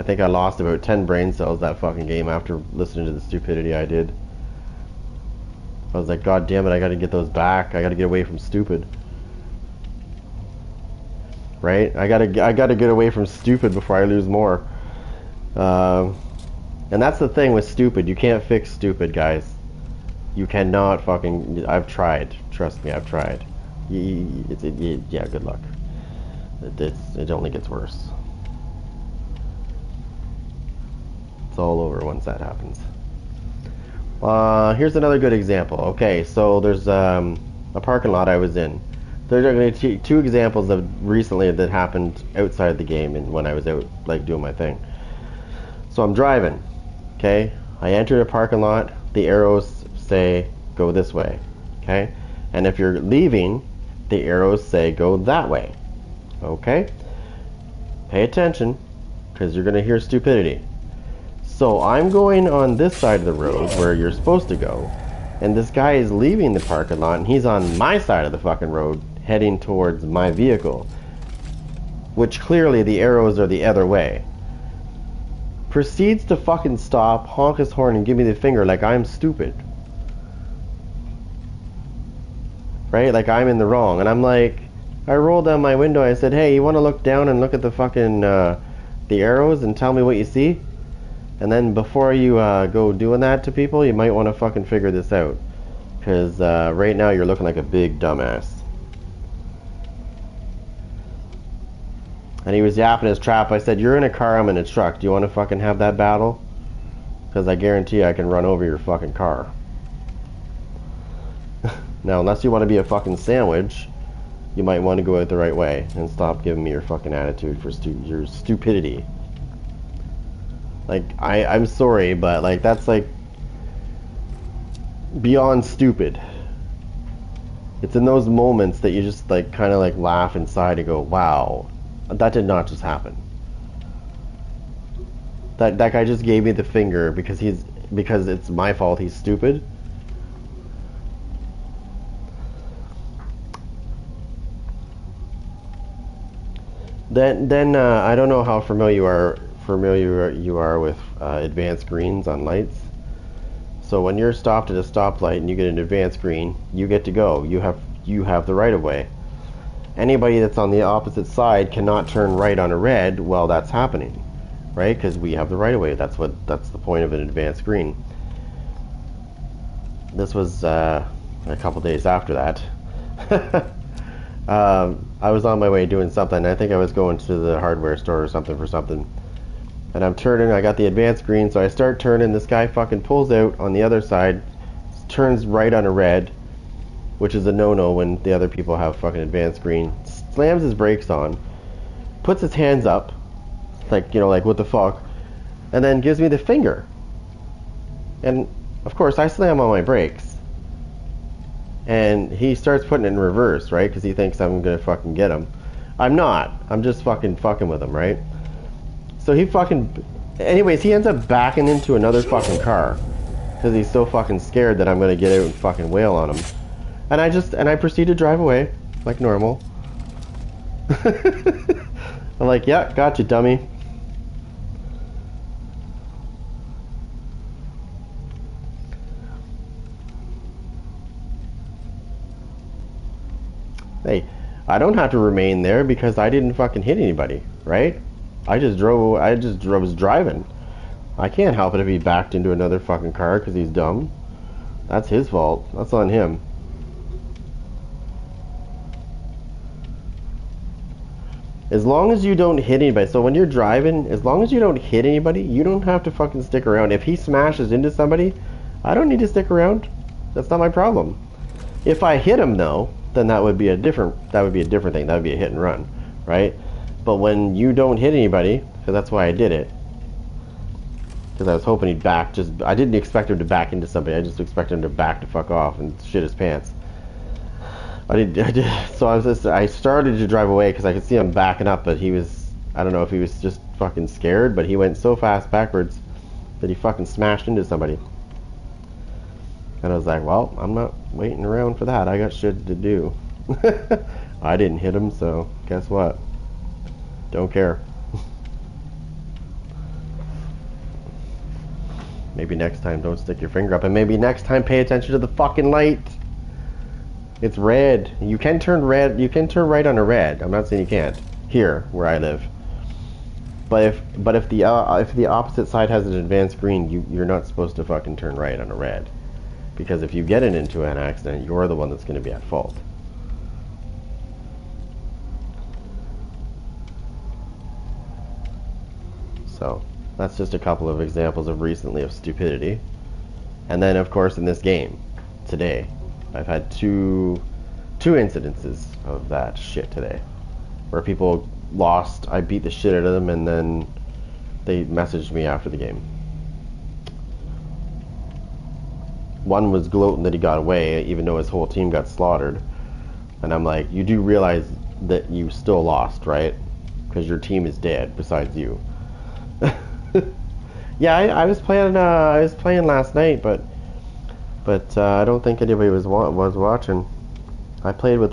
[SPEAKER 1] think I lost about 10 brain cells that fucking game after listening to the stupidity I did. I was like, God damn it, I gotta get those back. I gotta get away from stupid. Right? I gotta get away from stupid before I lose more. And that's the thing with stupid. You can't fix stupid, guys. You cannot fucking... I've tried. Trust me, I've tried. Yeah, good luck. It only gets worse. It's all over once that happens. Here's another good example. Okay, so there's a parking lot I was in. There's going to be 2 examples of recently that happened outside the game and when I was out, like, doing my thing. So I'm driving, okay? I enter a parking lot. The arrows say go this way, okay? And if you're leaving, the arrows say go that way, okay? Pay attention, because you're going to hear stupidity. So I'm going on this side of the road where you're supposed to go, and this guy is leaving the parking lot, and he's on my side of the fucking road, heading towards my vehicle, which clearly the arrows are the other way. Proceeds to fucking stop, honk his horn, and give me the finger like I'm stupid. Right? Like I'm in the wrong. And I'm like, I rolled down my window, I said, hey, you want to look down and look at the fucking, the arrows and tell me what you see? And then before you go doing that to people, you might want to fucking figure this out. Because right now you're looking like a big dumbass. And he was yapping his trap. I said, you're in a car, I'm in a truck. Do you want to fucking have that battle? Because I guarantee I can run over your fucking car. Now, unless you want to be a fucking sandwich, you might want to go out the right way and stop giving me your fucking attitude for your stupidity. Like, I'm sorry, but, like, that's, like, beyond stupid. It's in those moments that you just, like, kind of, like, laugh inside and go, wow, that did not just happen. That guy just gave me the finger because it's my fault he's stupid. Then I don't know how familiar you are with advanced greens on lights. So when you're stopped at a stoplight and you get an advanced green, you get to go. You have the right of way. Anybody that's on the opposite side cannot turn right on a red while that's happening, right? Because we have the right of way. That's the point of an advanced green. This was a couple days after that. I was on my way doing something. I think I was going to the hardware store or something for something. And I'm turning, I got the advanced green, so I start turning. This guy fucking pulls out on the other side, turns right on a red, which is a no-no when the other people have fucking advanced green, slams his brakes on, puts his hands up, like, you know, like, what the fuck, and then gives me the finger. And, of course, I slam on my brakes. And he starts putting it in reverse, right? Because he thinks I'm gonna fucking get him. I'm not. I'm just fucking with him, right? So he fucking... Anyways, he ends up backing into another fucking car. Because he's so fucking scared that I'm gonna get out and fucking wail on him. And I proceed to drive away, like normal. I'm like, yeah, got you, dummy. Hey, I don't have to remain there because I didn't fucking hit anybody, right? I just was driving. I can't help it if he backed into another fucking car because he's dumb. That's his fault. That's on him. As long as you don't hit anybody. So when you're driving, as long as you don't hit anybody, you don't have to fucking stick around. If he smashes into somebody, I don't need to stick around. That's not my problem. If I hit him though, then that would be a different thing. That would be a hit and run, right? But when you don't hit anybody, because that's why I did it, because I was hoping he'd back. I didn't expect him to back into somebody. I just expected him to back to fuck off and shit his pants. I did. So I started to drive away because I could see him backing up, but he was, I don't know if he was just fucking scared, but he went so fast backwards that he fucking smashed into somebody. And I was like, well, I'm not waiting around for that. I got shit to do. I didn't hit him, so guess what? Don't care. Maybe next time don't stick your finger up, and maybe next time pay attention to the fucking light. It's red. You can turn red. You can turn right on a red. I'm not saying you can't. Here, where I live. But if the opposite side has an advanced green, you're not supposed to fucking turn right on a red. Because if you get into an accident, you're the one that's going to be at fault. So, that's just a couple of examples of recently of stupidity. And then, of course, in this game, today, I've had two incidences of that shit today. Where people lost, I beat the shit out of them, and then they messaged me after the game. One was gloating that he got away, even though his whole team got slaughtered. And I'm like, you do realize that you still lost, right? Because your team is dead, besides you. Yeah, I was playing last night, but I don't think anybody was watching. I played with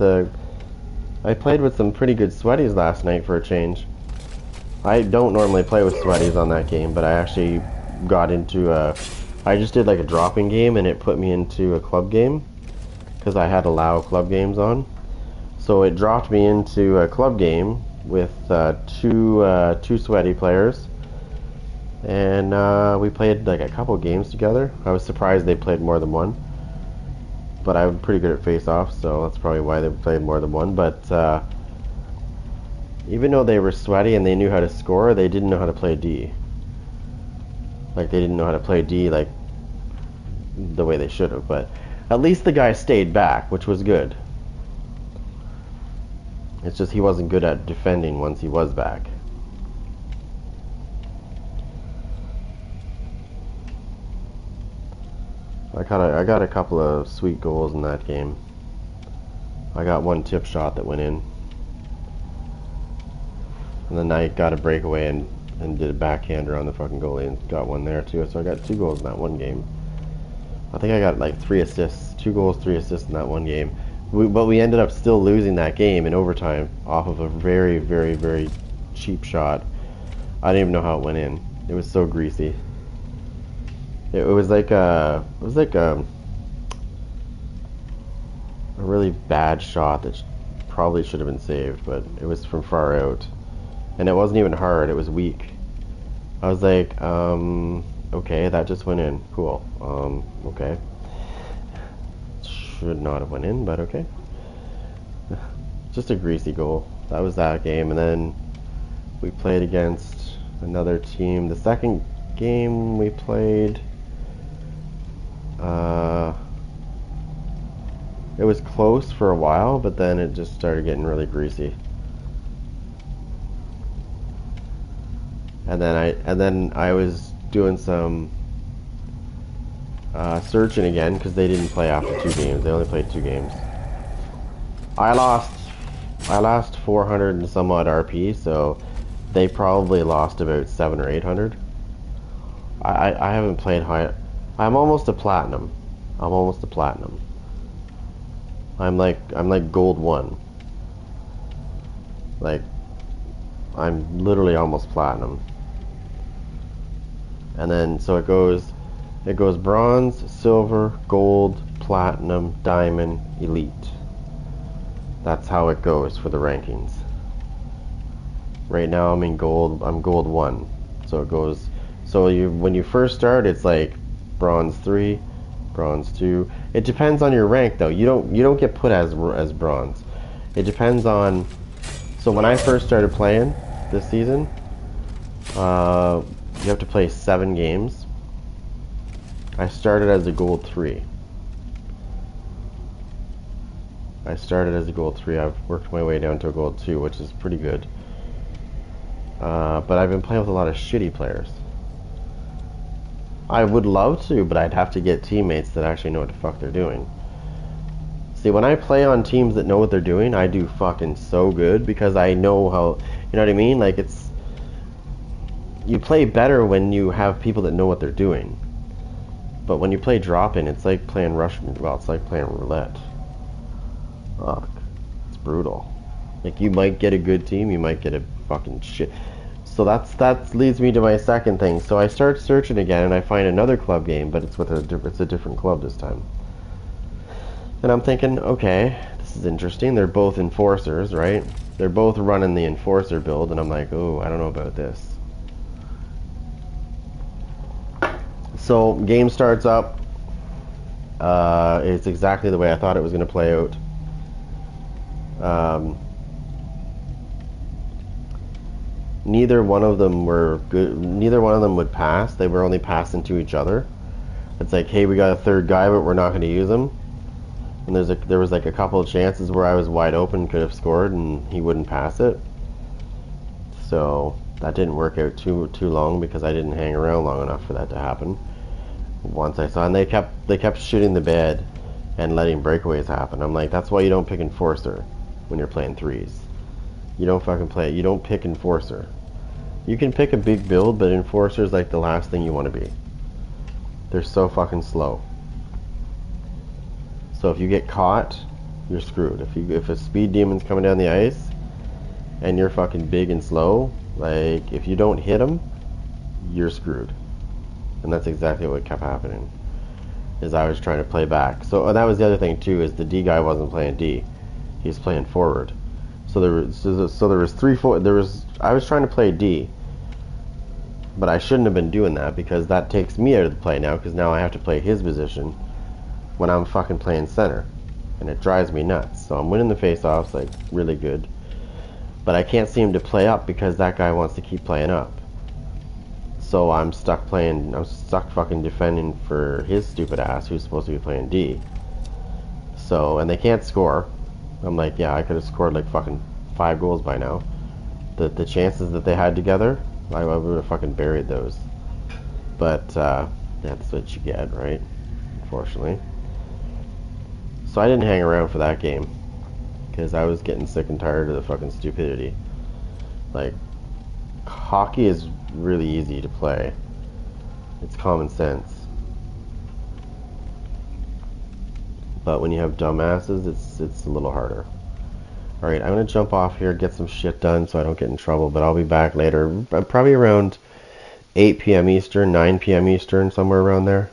[SPEAKER 1] some pretty good sweaties last night for a change. I don't normally play with sweaties on that game, but I actually got into I just did like a dropping game, and it put me into a club game because I had allow club games on. So it dropped me into a club game with two sweaty players, and we played like a couple games together. I was surprised they played more than one, but I'm pretty good at face-off, so that's probably why they played more than one. But Even though they were sweaty and they knew how to score, they didn't know how to play D. Like, they didn't know how to play D, like, the way they should have. But at least the guy stayed back, which was good. It's just he wasn't good at defending once he was back. I got a couple of sweet goals in that game. I got one tip shot that went in. And then I got a breakaway and did a backhander on the fucking goalie and got one there too. So I got 2 goals in that one game. I think I got like 3 assists. 2 goals, 3 assists in that one game. But we ended up still losing that game in overtime off of a very, very, very cheap shot. I didn't even know how it went in. It was so greasy. It was like a really bad shot that probably should have been saved, but it was from far out. And it wasn't even hard, it was weak. I was like, okay, that just went in. Cool. Okay. Should not have went in, but okay. Just a greasy goal. That was that game, and then we played against another team. The second game we played, it was close for a while, but then it just started getting really greasy. And then I was doing some searching again because they didn't play after 2 games. They only played 2 games. I lost 400 and some odd RP, so they probably lost about 700 or 800. I haven't played high. I'm almost a platinum. I'm like gold 1. Like, I'm literally almost platinum. And then so it goes bronze, silver, gold, platinum, diamond, elite. That's how it goes for the rankings. Right now I'm in gold. I'm gold 1. So it goes. So when you first start, it's like bronze 3, bronze 2. It depends on your rank though. You don't get put as bronze. It depends on. So when I first started playing this season, you have to play 7 games. I started as a gold 3. I've worked my way down to a gold 2, which is pretty good. But I've been playing with a lot of shitty players. I would love to, but I'd have to get teammates that actually know what the fuck they're doing. See, when I play on teams that know what they're doing, I do fucking so good because I know how, you know what I mean? Like, you play better when you have people that know what they're doing. But when you play drop-in, it's like playing it's like playing roulette. Fuck. It's brutal. Like, you might get a good team, you might get a fucking shit. So that leads me to my second thing. So I start searching again, and I find another club game, but it's a different club this time. And I'm thinking, okay, this is interesting. They're both enforcers, right? They're both running the enforcer build, and I'm like, oh, I don't know about this. So game starts up. It's exactly the way I thought it was going to play out. Neither one of them were good. Neither one of them would pass. They were only passing to each other. It's like, hey, we got a third guy, but we're not going to use him. And there was like a couple of chances where I was wide open, could have scored, and he wouldn't pass it. So that didn't work out too long because I didn't hang around long enough for that to happen. Once I saw, and they kept shooting the bed and letting breakaways happen. I'm like, that's why you don't pick enforcer when you're playing 3s. You don't fucking play it. You don't pick enforcer. You can pick a big build, but enforcer is like the last thing you want to be. They're so fucking slow. So if you get caught, you're screwed. If a speed demon's coming down the ice and you're fucking big and slow, like, if you don't hit them, you're screwed. And that's exactly what kept happening. Is I was trying to play back. So that was the other thing too, is the D guy wasn't playing D. He was playing forward. So there was I was trying to play D. But I shouldn't have been doing that because that takes me out of the play now, because now I have to play his position when I'm fucking playing center. And it drives me nuts. So I'm winning the face-offs like really good. But I can't seem to play up because that guy wants to keep playing up. So I'm stuck fucking defending for his stupid ass who's supposed to be playing D. So, and they can't score. I'm like, yeah, I could have scored like fucking 5 goals by now. The chances that they had together, I would have fucking buried those. But that's what you get, right? Unfortunately. So I didn't hang around for that game because I was getting sick and tired of the fucking stupidity. Like, hockey is really easy to play. It's common sense. But when you have dumbasses, it's a little harder. Alright, I'm gonna jump off here, get some shit done so I don't get in trouble, but I'll be back later. Probably around 8 p.m. Eastern, 9 p.m. Eastern, somewhere around there.